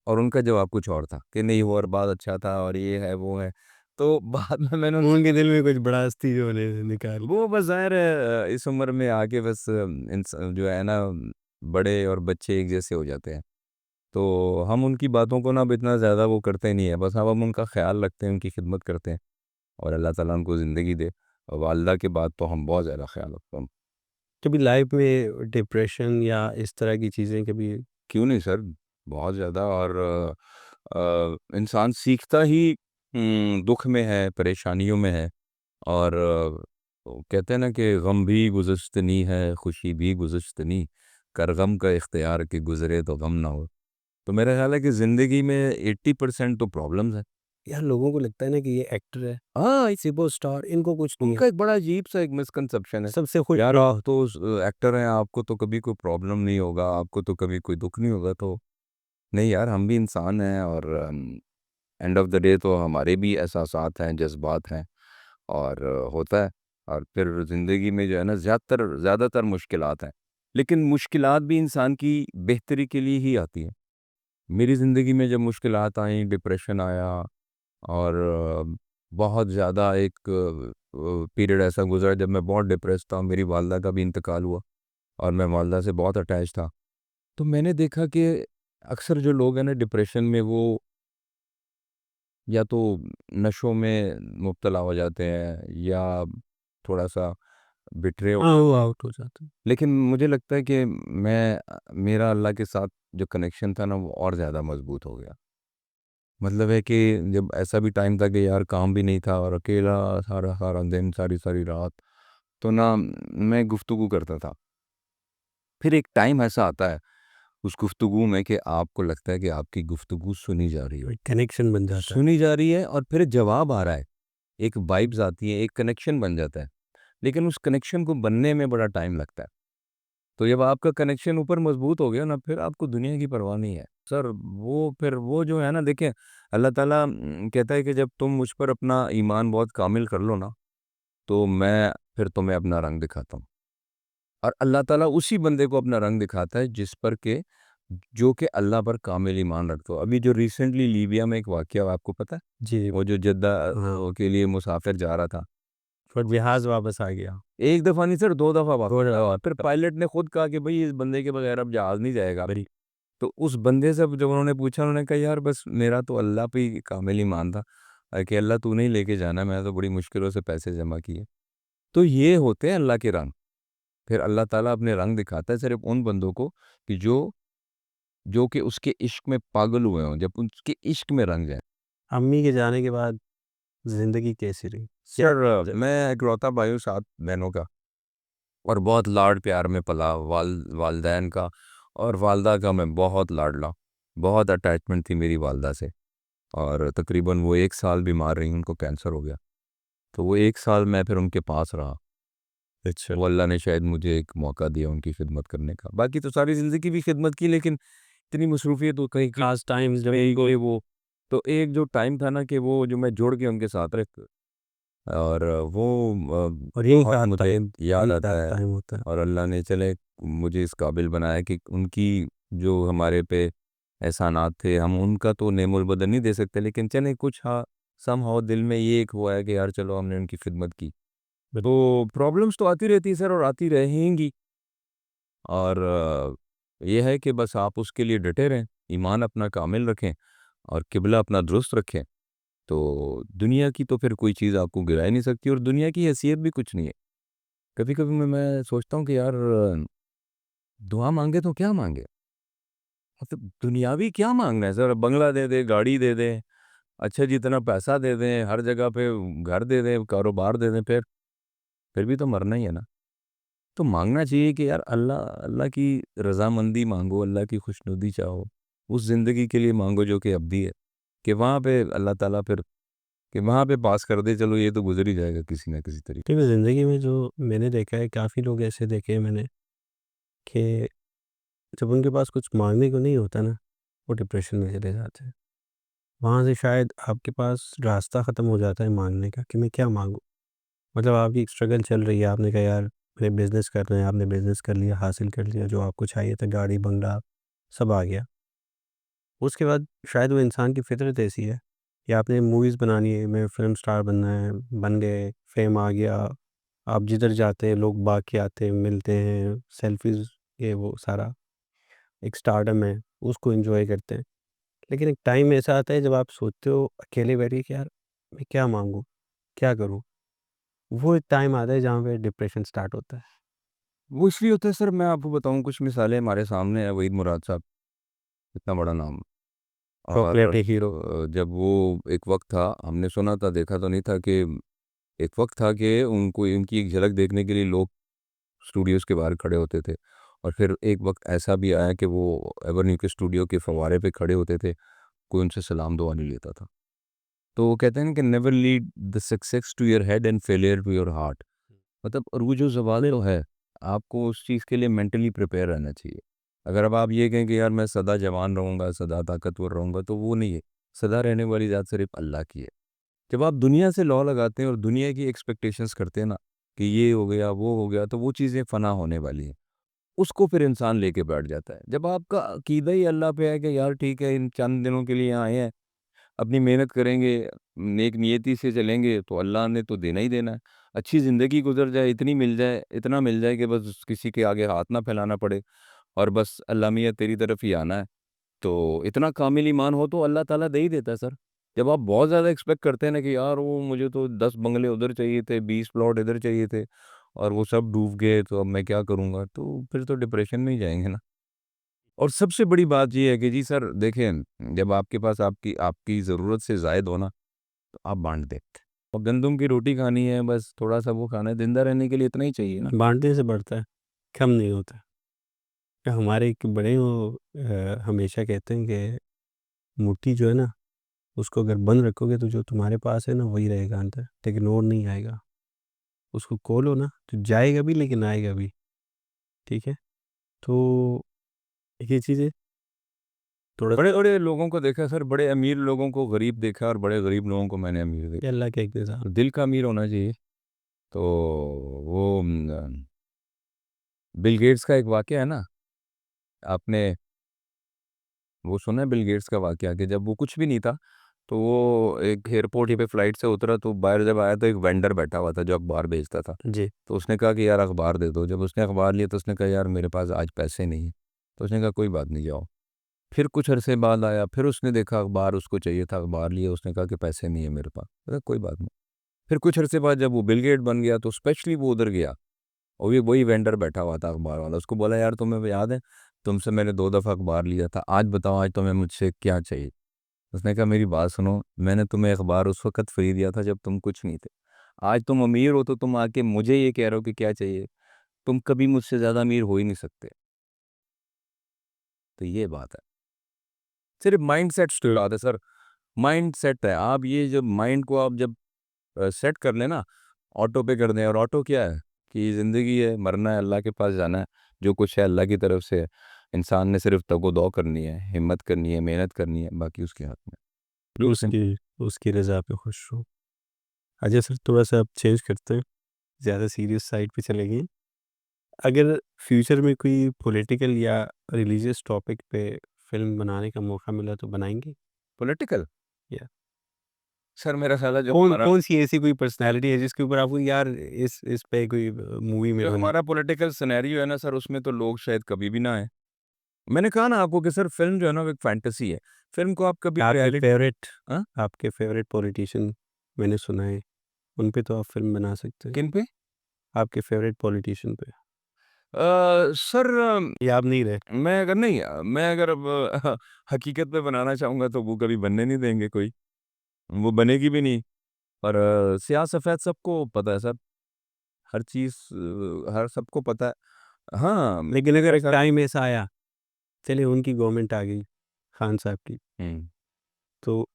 Speaker 1: और उनका जवाब कुछ और था कि नहीं वो अरबाज़ अच्छा था और ये है, वो है। तो बाद में मैंने
Speaker 2: उनके दिल में कुछ बड़ास थी जो उन्हें निकाल
Speaker 1: वो बस ज़ाहिर है इस उम्र में आके बस जो है ना बड़े और बच्चे एक जैसे हो जाते हैं। तो हम उनकी बातों को ना अब इतना ज़्यादा वो करते नहीं है, बस अब हम उनका ख़्याल रखते हैं, उनकी खिदमत करते हैं और अल्लाह ताला उनको ज़िंदगी दे। और वालिदा के बाद तो हम बहुत ज़्यादा ख़्याल रखते हैं।
Speaker 2: कभी लाइफ में डिप्रेशन या इस तरह की चीज़ें कभी
Speaker 1: क्यों नहीं सर, बहुत ज़्यादा। और इंसान सीखता ही दुःख में है, परेशानियों में है। और वो कहते हैं ना कि गम भी गुज़श्तनी है, खुशी भी गुज़श्तनी, कर गम का इख्तियार कि गुज़रे तो गम ना हो। तो मेरा ख़्याल है कि ज़िंदगी में 80% तो प्रॉब्लम्स हैं।
Speaker 2: यार लोगों को लगता है ना कि ये एक्टर है,
Speaker 1: हाँ,
Speaker 2: सुपरस्टार, इनको कुछ नहीं है,
Speaker 1: उनका एक बड़ा अजीब-सा एक मिसकंसेप्शन है।
Speaker 2: सबसे खुश
Speaker 1: यार
Speaker 2: रहो।
Speaker 1: आप तो एक्टर हैं, आपको तो कभी कोई प्रॉब्लम नहीं होगा, आपको तो कभी कोई दुःख नहीं होगा। तो नहीं यार, हम भी इंसान हैं और एंड ऑफ द डे तो हमारे भी एहसासात हैं, जज़्बात हैं और होता है। और फिर ज़िंदगी में जो है ना ज़्यादातर मुश्किलात हैं, लेकिन मुश्किलात भी इंसान की बेहतरी के लिए ही आती हैं। मेरी ज़िंदगी में जब मुश्किलात आईं, डिप्रेशन आया और बहुत ज़्यादा एक पीरियड ऐसा गुज़रा जब मैं बहुत डिप्रेस था, मेरी वालिदा का भी इंतकाल हुआ और मैं वालिदा से बहुत अटैच था। तो मैंने देखा कि अक्सर जो लोग हैं ना डिप्रेशन में वो या तो नशों में मुब्तला हो जाते हैं या थोड़ा-सा बिखरे हो।
Speaker 2: हाँ, वो आउट हो जाता है।
Speaker 1: लेकिन मुझे लगता है कि मेरा अल्लाह के साथ जो कनेक्शन था ना वो और ज़्यादा मज़बूत हो गया। मतलब है कि जब ऐसा भी टाइम था कि यार काम भी नहीं था और अकेला सारा-सारा दिन, सारी-सारी रात, तो ना मैं गुफ्तगू करता था। फिर एक टाइम ऐसा आता है उस गुफ्तगू में कि आपको लगता है कि आपकी गुफ्तगू सुनी जा रही है।
Speaker 2: एक कनेक्शन बन जाता है।
Speaker 1: सुनी जा रही है और फिर जवाब आ रहा है। एक वाइब्स आती है, एक कनेक्शन बन जाता है। लेकिन उस कनेक्शन को बनने में बड़ा टाइम लगता है। तो जब आपका कनेक्शन ऊपर मज़बूत हो गया ना, फिर आपको दुनिया की परवाह नहीं है। सर वो फिर वो जो है ना देखिए, अल्लाह ताला कहता है कि जब तुम मुझ पर अपना ईमान बहुत कामिल कर लो ना, तो मैं फिर तुम्हें अपना रंग दिखाता हूँ। और अल्लाह ताला उसी बंदे को अपना रंग दिखाता है जिस पर के जो कि अल्लाह पर कामिल ईमान रखता हो। अभी जो रिसेंटली लीबिया में एक वाक़या हुआ, आपको पता है?
Speaker 2: जी,
Speaker 1: वो जो जद्दा
Speaker 2: हाँ,
Speaker 1: के लिए मुसाफ़िर जा रहा था।
Speaker 2: पर जहाज़ वापस आ गया।
Speaker 1: 1 दफ़ा नहीं सर, 2 दफ़ा वापस
Speaker 2: थोड़ा
Speaker 1: आया और फिर पायलट ने खुद कहा कि भई इस बंदे के बगैर अब जहाज़ नहीं जाएगा।
Speaker 2: बड़ी
Speaker 1: तो उस बंदे से जब उन्होंने पूछा, उन्होंने कहा यार बस मेरा तो अल्लाह पे ही कामिल ईमान था कि अल्लाह तूने ही लेके जाना है, मैंने तो बड़ी मुश्किलों से पैसे जमा किए। तो ये होते हैं अल्लाह के रंग। फिर अल्लाह ताला अपने रंग दिखाता है सिर्फ़ उन बंदों को कि जो कि उसके इश्क में पागल हुए हों, जब उसके इश्क में रंग जाएँ।
Speaker 2: अम्मी के जाने के बाद ज़िंदगी कैसी रही? क्या
Speaker 1: सर मैं इकलौता भाई हूँ 7 बहनों का और बहुत लाड प्यार में पला, वालदैन का और वालदा का मैं बहुत लाडला। बहुत अटैचमेंट थी मेरी वालदा से और तकरीबन वो 1 साल बीमार रहीं, उनको कैंसर हो गया। तो वो 1 साल मैं फिर उनके पास रहा।
Speaker 2: अच्छा।
Speaker 1: वो अल्लाह ने शायद मुझे एक मौका दिया उनकी खिदमत करने का। बाकी तो सारी ज़िंदगी भी खिदमत की, लेकिन इतनी मसरूफ़ियत हो गई कि
Speaker 2: खास टाइम्स जब
Speaker 1: कहीं कोई वो तो एक जो टाइम था ना कि वो जो मैं जुड़ के उनके साथ रह, और वो
Speaker 2: और यही
Speaker 1: बहुत
Speaker 2: खास
Speaker 1: मुझे
Speaker 2: टाइम
Speaker 1: याद
Speaker 2: यही
Speaker 1: आता
Speaker 2: खास
Speaker 1: है।
Speaker 2: टाइम होता है।
Speaker 1: और अल्लाह ने चले मुझे इस काबिल बनाया कि उनकी जो हमारे पे एहसानात थे, हम उनका तो नेमुल बदल नहीं दे सकते, लेकिन चले कुछ हाँ सम हाउ दिल में ये एक हुआ है कि यार चलो हमने उनकी खिदमत की। तो प्रॉब्लम्स तो आती रहती है सर, और आती रहेंगी। और ये है कि बस आप उसके लिए डटे रहें, ईमान अपना कामिल रखें और किबला अपना दुरुस्त रखें। तो दुनिया की तो फिर कोई चीज़ आपको गिरा ही नहीं सकती, और दुनिया की हैसियत भी कुछ नहीं है। कभी कभी मैं सोचता हूँ कि यार दुआ मांगे तो क्या मांगे, मतलब दुनियावी क्या मांगना है सर, बंगला दे दे, गाड़ी दे दे, अच्छा जितना पैसा दे दें, हर जगह पे घर दे दें, कारोबार दे दें, फिर भी तो मरना ही है ना। तो मांगना चाहिए कि यार अल्लाह अल्लाह की रज़ामंदी मांगो, अल्लाह की खुशनुदी चाहो, उस ज़िंदगी के लिए मांगो जो कि अब्दी है, कि वहाँ पे अल्लाह ताला फिर कि वहाँ पे पास कर दे, चलो ये तो गुजर ही जाएगा किसी ना किसी तरीके।
Speaker 2: देखिए ज़िंदगी में जो मैंने देखा है, काफ़ी लोग ऐसे देखे हैं मैंने कि जब उनके पास कुछ माँगने को नहीं होता ना, वो डिप्रेशन में चले जाते हैं। वहाँ से शायद आपके पास रास्ता ख़त्म हो जाता है माँगने का कि मैं क्या माँगूँ? मतलब आपकी एक स्ट्रगल चल रही है, आपने कहा यार मुझे बिज़नेस करना है, आपने बिज़नेस कर लिया, हासिल कर लिया, जो आपको चाहिए था, गाड़ी, बंगला सब आ गया। उसके बाद शायद वो इंसान की फ़ितरत ऐसी है कि आपने मूवीज़ बनानी है, मैं फ़िल्म स्टार बनना है, बन गए, फ़ेम आ गया, आप जिधर जाते हैं लोग भाग के आते हैं, मिलते हैं, सेल्फ़ीज़ ये वो सारा एक स्टारडम है, उसको एन्जॉय करते हैं। लेकिन एक टाइम ऐसा आता है जब आप सोचते हो अकेले बैठ के कि यार मैं क्या माँगूँ? क्या करूँ? वो एक टाइम आता है जहाँ पे डिप्रेशन स्टार्ट होता है।
Speaker 1: वो इसलिए होता है सर, मैं आपको बताऊँ कुछ मिसालें हमारे सामने है, वहीद मुराद साहब, इतना बड़ा नाम। और
Speaker 2: चॉकलेट हीरो।
Speaker 1: जब वो एक वक्त था, हमने सुना था, देखा तो नहीं था, कि एक वक्त था कि उनको इनकी एक झलक देखने के लिए लोग स्टूडियोज़ के बाहर खड़े होते थे। और फिर एक वक्त ऐसा भी आया कि वो एवेन्यू के स्टूडियो के फव्वारे पे खड़े होते थे, कोई उनसे सलाम दुआ नहीं लेता था। तो वो कहते हैं ना कि never lead the success to your head and failure to your heart. मतलब अरूज व ज़वाल तो है, आपको उस चीज़ के लिए मेंटली प्रिपेयर रहना चाहिए। अगर अब आप ये कहें कि यार मैं सदा जवान रहूँगा, सदा ताकतवर रहूँगा, तो वो नहीं है। सदा रहने वाली ज़ात सिर्फ़ अल्लाह की है। जब आप दुनिया से लौ लगाते हैं और दुनिया की एक्सपेक्टेशंस करते हैं ना, कि ये हो गया, वो हो गया, तो वो चीज़ें फ़ना होने वाली हैं। उसको फिर इंसान लेके बैठ जाता है। जब आपका अकीदा ही अल्लाह पे है कि यार ठीक है, इन चंद दिनों के लिए यहाँ आए हैं, अपनी मेहनत करेंगे, नेक नियति से चलेंगे, तो अल्लाह ने तो देना ही देना है। अच्छी ज़िंदगी गुज़र जाए, इतनी मिल जाए, इतना मिल जाए कि बस किसी के आगे हाथ ना फैलाना पड़े, और बस अल्लाह मियाँ तेरी तरफ ही आना है। तो इतना कामिल ईमान हो तो अल्लाह ताला दे ही देता है सर। जब आप बहुत ज़्यादा एक्सपेक्ट करते हैं ना कि यार वो मुझे तो 10 बंगले उधर चाहिए थे, 20 प्लॉट इधर चाहिए थे, और वो सब डूब गए, तो अब मैं क्या करूँगा? तो फिर तो डिप्रेशन में ही जाएँगे ना। और सबसे बड़ी बात ये है कि जी सर देखें, जब आपके पास आपकी आपकी ज़रूरत से ज़ायद हो ना, तो आप बाँट दें। और गंदम की रोटी खानी है, बस थोड़ा-सा वो खाना है, ज़िंदा रहने के लिए इतना ही चाहिए ना।
Speaker 2: बाँटने से बढ़ता है, कम नहीं होता। हमारे एक बड़े वो हमेशा कहते हैं कि मुट्ठी जो है ना, उसको अगर बंद रखोगे तो जो तुम्हारे पास है ना वही रहेगा अंदर, लेकिन और नहीं आएगा। उसको खोलो ना तो जाएगा भी लेकिन आएगा भी, ठीक है? तो ये चीज़ें थोड़ा
Speaker 1: बड़े-बड़े लोगों को देखा है सर, बड़े अमीर लोगों को गरीब देखा है, और बड़े गरीब लोगों को मैंने अमीर
Speaker 2: ये
Speaker 1: देखा।
Speaker 2: अल्लाह के एक निज़ाम।
Speaker 1: तो दिल का अमीर होना चाहिए। तो वो बिल गेट्स का एक वाक़या है ना, आपने वो सुना है बिल गेट्स का वाक़या, कि जब वो कुछ भी नहीं था, तो वो एक एयरपोर्ट ही पे फ्लाइट से उतरा, तो बाहर जब आया तो एक वेंडर बैठा हुआ था जो अखबार बेचता था।
Speaker 2: जी,
Speaker 1: तो उसने कहा कि यार अखबार दे दो। जब उसने अखबार लिया तो उसने कहा यार मेरे पास आज पैसे नहीं हैं। तो उसने कहा कोई बात नहीं, जाओ। फिर कुछ अरसे बाद आया, फिर उसने देखा अखबार उसको चाहिए था, अखबार लिया, उसने कहा कि पैसे नहीं है मेरे पास। बोला कोई बात नहीं। फिर कुछ अरसे बाद जब वो बिल गेट बन गया तो स्पेशली वो उधर गया, और ये वही वेंडर बैठा हुआ था अखबार वाला। उसको बोला यार तुम्हें याद है, तुमसे मैंने 2 दफ़ा अखबार लिया था, आज बताओ आज तुम्हें मुझसे क्या चाहिए? उसने कहा मेरी बात सुनो, मैंने तुम्हें अखबार उस वक़्त फ्री दिया था जब तुम कुछ नहीं थे। आज तुम अमीर हो तो तुम आके मुझे ये कह रहे हो कि क्या चाहिए? तुम कभी मुझसे ज़्यादा अमीर हो ही नहीं सकते। तो ये बात है। सिर्फ़ माइंडसेट से बात है सर, माइंडसेट है। आप ये जब माइंड को आप जब सेट कर लें ना, ऑटो पे कर दें, और ऑटो क्या है कि ज़िंदगी है, मरना है, अल्लाह के पास जाना है, जो कुछ है अल्लाह की तरफ से है। इंसान ने सिर्फ़ तगो-दौ करनी है, हिम्मत करनी है, मेहनत करनी है, बाकी उसके हाथ में।
Speaker 2: उसकी उसकी रज़ा पे खुश हो। अच्छा सर, थोड़ा-सा अब चेंज करते हैं, ज़्यादा सीरियस साइड पे चलेंगे। अगर फ्यूचर में कोई पॉलिटिकल या रिलीजियस टॉपिक पे फ़िल्म बनाने का मौका मिला तो बनाएँगे?
Speaker 1: पॉलिटिकल
Speaker 2: या
Speaker 1: सर मेरा ख्याल है जो
Speaker 2: कौन
Speaker 1: हमारा
Speaker 2: कौन-सी ऐसी कोई पर्सनैलिटी है जिसके ऊपर आपको यार इस पे कोई मूवी में
Speaker 1: जो
Speaker 2: बनी?
Speaker 1: हमारा पॉलिटिकल सिनेरियो है ना सर, उसमें तो लोग शायद कभी भी ना आए। मैंने कहा ना आपको कि सर फ़िल्म जो है ना वो एक फैंटेसी है। फ़िल्म को आप कभी
Speaker 2: आपके
Speaker 1: रियलिटी
Speaker 2: फ़ेवरेट
Speaker 1: हाँ?
Speaker 2: आपके फ़ेवरेट पॉलिटिशियन मैंने सुना है, उन पे तो आप फ़िल्म बना सकते हैं।
Speaker 1: किन पे?
Speaker 2: आपके फ़ेवरेट पॉलिटिशियन पे?
Speaker 1: सर
Speaker 2: या आप नहीं रहे?
Speaker 1: मैं अगर नहीं मैं अगर अब हकीकत में बनाना चाहूँगा तो वो कभी बनने नहीं देंगे कोई, वो बनेगी भी नहीं। और स्याह-सफ़ेद सबको पता है सर, हर चीज़ हर सबको पता है। हाँ,
Speaker 2: लेकिन अगर
Speaker 1: मेरा
Speaker 2: एक
Speaker 1: ख्याल
Speaker 2: टाइम ऐसा आया, चलिए उनकी गवर्नमेंट आ गई, खान साहब की,
Speaker 1: हुँ।
Speaker 2: तो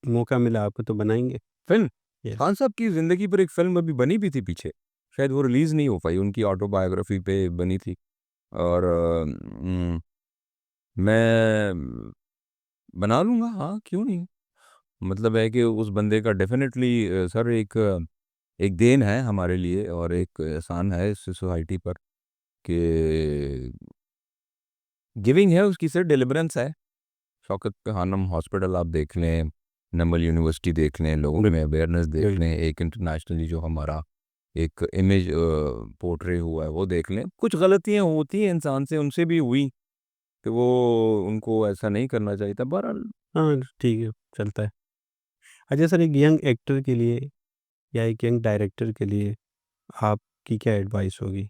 Speaker 2: मौका मिला आपको तो बनाएँगे?
Speaker 1: फ़िल्म?
Speaker 2: यस।
Speaker 1: खान साहब की ज़िंदगी पर एक फ़िल्म अभी बनी भी थी पीछे, शायद वो रिलीज़ नहीं हो पाई, उनकी ऑटोबायोग्राफ़ी पे बनी थी और मैं बना लूँगा हाँ, क्यों नहीं? मतलब है कि उस बंदे का डेफ़िनेटली सर एक देन है हमारे लिए और एक एहसान है इस सोसाइटी पर कि गिविंग है उसकी सर डिलिवरेंस है। शौकत खानम हॉस्पिटल आप देख लें, नमल यूनिवर्सिटी देख लें, लोगों में अवेयरनेस देख
Speaker 2: बिल्कुल।
Speaker 1: लें, एक इंटरनेशनली जो हमारा एक इमेज पोर्ट्रे हुआ है वो देख लें। कुछ गलतियाँ होती हैं इंसान से, उनसे भी हुई, कि वो उनको ऐसा नहीं करना चाहिए था। बहरहाल
Speaker 2: हाँ, ठीक है, चलता है। अच्छा सर, एक यंग एक्टर के लिए या एक यंग डायरेक्टर के लिए आपकी क्या एडवाइस होगी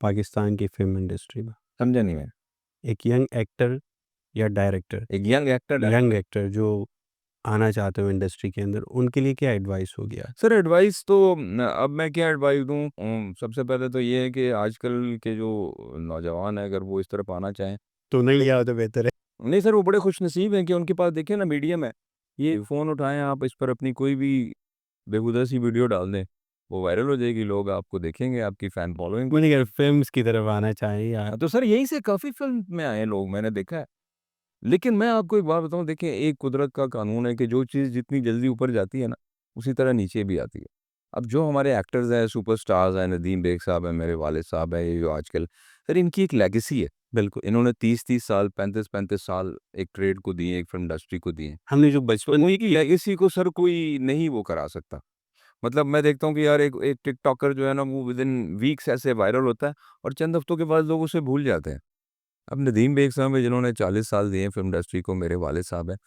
Speaker 2: पाकिस्तान की फ़िल्म इंडस्ट्री में?
Speaker 1: समझा नहीं मैं।
Speaker 2: एक यंग एक्टर या डायरेक्टर,
Speaker 1: एक young actor
Speaker 2: young
Speaker 1: director
Speaker 2: actor जो आना चाहते हो इंडस्ट्री के अंदर, उनके लिए क्या एडवाइस होगी आप?
Speaker 1: सर एडवाइस तो अब मैं क्या एडवाइस दूँ सबसे पहले तो ये है कि आजकल के जो नौजवान हैं अगर वो इस तरफ आना चाहें
Speaker 2: तो नहीं
Speaker 1: लेकिन
Speaker 2: लिया हो तो बेहतर है।
Speaker 1: नहीं सर वो बड़े खुशनसीब हैं कि उनके पास देखिए ना मीडियम है। ये फ़ोन उठाएँ आप इस पर अपनी कोई भी बेहुदा सी वीडियो डाल दें, वो वायरल हो जाएगी, लोग आपको देखेंगे, आपकी फ़ैन फॉलोइंग
Speaker 2: मैंने कहा
Speaker 1: बढ़ेगी।
Speaker 2: फ़िल्म्स की तरफ आना चाहिए या
Speaker 1: हाँ, तो सर यहीं से काफ़ी फ़िल्म में आए हैं लोग मैंने देखा है। लेकिन मैं आपको एक बात बताऊँ देखिए एक कुदरत का कानून है कि जो चीज़ जितनी जल्दी ऊपर जाती है ना, उसी तरह नीचे भी आती है। अब जो हमारे एक्टर्स हैं, सुपरस्टार्स हैं, नदीम बेग साहब हैं, मेरे वालिद साहब हैं, ये जो आजकल सर इनकी एक लेगेसी है।
Speaker 2: बिल्कुल,
Speaker 1: इन्होंने 30-30 साल, 35-35 साल एक ट्रेड को दिए, एक फ़िल्म इंडस्ट्री को दिए।
Speaker 2: हमने जो
Speaker 1: तो
Speaker 2: बचपन
Speaker 1: उनकी लेगेसी को सर कोई नहीं वो करा सकता। मतलब मैं देखता हूँ कि यार एक एक टिकटॉकर जो है ना वो विदिन वीक्स ऐसे वायरल होता है और चंद हफ्तों के बाद लोग उसे भूल जाते हैं। अब नदीम बेग साहब हैं जिन्होंने 40 साल दिए हैं फ़िल्म इंडस्ट्री को, मेरे वालिद साहब हैं।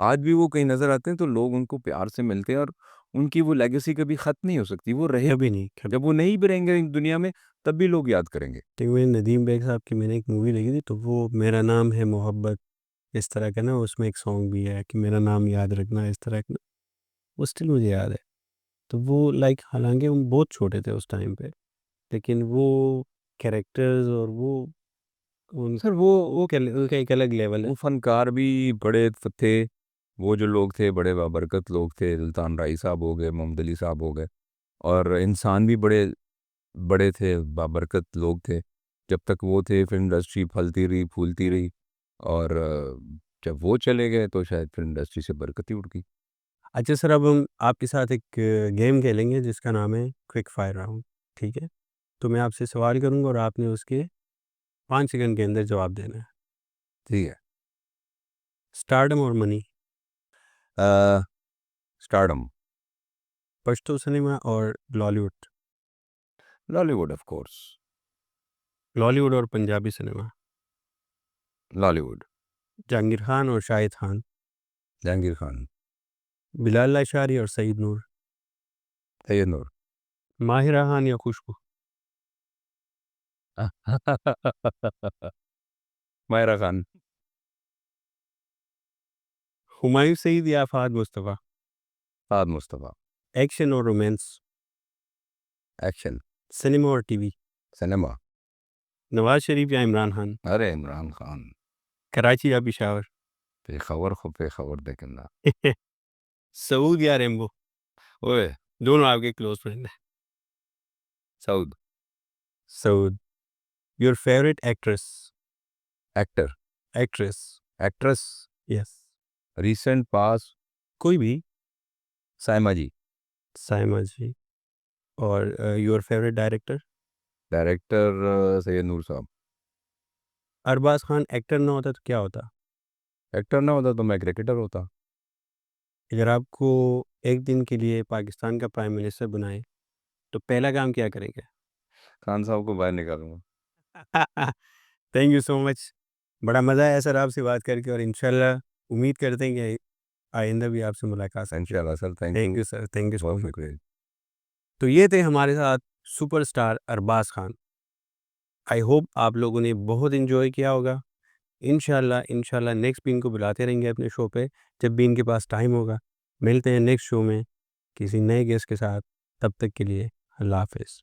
Speaker 1: आज भी वो कहीं नज़र आते हैं तो लोग उनको प्यार से मिलते हैं और उनकी वो लेगेसी कभी ख़त्म नहीं हो सकती, वो रहे
Speaker 2: कभी नहीं कभी।
Speaker 1: जब वो नहीं भी रहेंगे इस दुनिया में तब भी लोग याद करेंगे।
Speaker 2: तो वो नदीम बेग साहब की मैंने एक मूवी देखी थी, तो वो मेरा नाम है मोहब्बत, इस तरह का ना उसमें एक सॉन्ग भी है कि मेरा नाम याद रखना, इस तरह का। वो स्टिल मुझे याद है। तो वो लाइक हालाँकि हम बहुत छोटे थे उस टाइम पे, लेकिन वो कैरेक्टर्स और वो उन
Speaker 1: सर
Speaker 2: वो कल उनका एक अलग लेवल है।
Speaker 1: वो फ़नकार भी बड़े थे, वो जो लोग थे बड़े बाबरकत लोग थे, सुल्तान राय साहब हो गए, मोहम्मद अली साहब हो गए और इंसान भी बड़े बड़े थे, बाबरकत लोग थे। जब तक वो थे फ़िल्म इंडस्ट्री फलती रही, फूलती रही और जब वो चले गए तो शायद फ़िल्म इंडस्ट्री से बरकत ही उड़ गई।
Speaker 2: अच्छा सर, अब हम आपके साथ एक गेम खेलेंगे जिसका नाम है क्विक फायर राउंड, ठीक है? तो मैं आपसे सवाल करूँगा और आपने उसके 5 सेकंड के अंदर जवाब देना है।
Speaker 1: ठीक है।
Speaker 2: स्टारडम और मनी,
Speaker 1: अ, स्टारडम,
Speaker 2: पश्तो सिनेमा और लॉलीवुड,
Speaker 1: लॉलीवुड ऑफ़ कोर्स,
Speaker 2: लॉलीवुड और पंजाबी सिनेमा,
Speaker 1: लॉलीवुड,
Speaker 2: जहांगीर खान और शाहिद खान,
Speaker 1: जहांगीर खान,
Speaker 2: बिलाल लाशारी और सईद नूर,
Speaker 1: सैयद नूर।
Speaker 2: माहिरा खान या खुशबू,
Speaker 1: मायरा खान,
Speaker 2: हुमायूं सईद या फहद मुस्तफ़ा,
Speaker 1: फ़ाहद मुस्तफ़ा,
Speaker 2: एक्शन और रोमांस,
Speaker 1: एक्शन,
Speaker 2: सिनेमा और टीवी,
Speaker 1: सिनेमा,
Speaker 2: नवाज शरीफ या इमरान खान,
Speaker 1: अरे इमरान खान,
Speaker 2: कराची या पिशावर,
Speaker 1: पेशावर खो पेशावर देखना।
Speaker 2: सऊद या रेम्बो,
Speaker 1: ओए!
Speaker 2: दोनों आपके क्लोज फ्रेंड हैं।
Speaker 1: Saud,
Speaker 2: Saud, your favourite actress,
Speaker 1: actor,
Speaker 2: actress,
Speaker 1: actress,
Speaker 2: yes,
Speaker 1: recent past
Speaker 2: कोई भी।
Speaker 1: साइमा जी।
Speaker 2: साइमा जी। और your favourite director?
Speaker 1: Director Syed Noor साहब।
Speaker 2: अरबाज खान एक्टर ना होता तो क्या होता?
Speaker 1: एक्टर ना होता तो मैं क्रिकेटर होता।
Speaker 2: अगर आपको एक दिन के लिए पाकिस्तान का प्राइम मिनिस्टर बनाए तो पहला काम क्या करेंगे?
Speaker 1: खान साहब को बाहर निकालूंगा।
Speaker 2: Thank you so much. बड़ा मज़ा आया सर आपसे बात करके, और इंशाल्लाह उम्मीद करते हैं कि आइंदा भी आपसे मुलाकात होगी।
Speaker 1: इंशाल्लाह sir, thank
Speaker 2: thank
Speaker 1: you.
Speaker 2: You sir, thank you so
Speaker 1: बहुत
Speaker 2: मच।
Speaker 1: शुक्रिया।
Speaker 2: तो ये थे हमारे साथ superstar Arbaaz Khan. I hope आप लोगों ने बहुत एंजॉय किया होगा। इंशाल्लाह इंशाल्लाह नेक्स्ट भी इनको बुलाते रहेंगे अपने शो पे, जब भी इनके पास टाइम होगा। मिलते हैं नेक्स्ट शो में किसी नए गेस्ट के साथ। तब तक के लिए अल्लाह हाफ़िज़।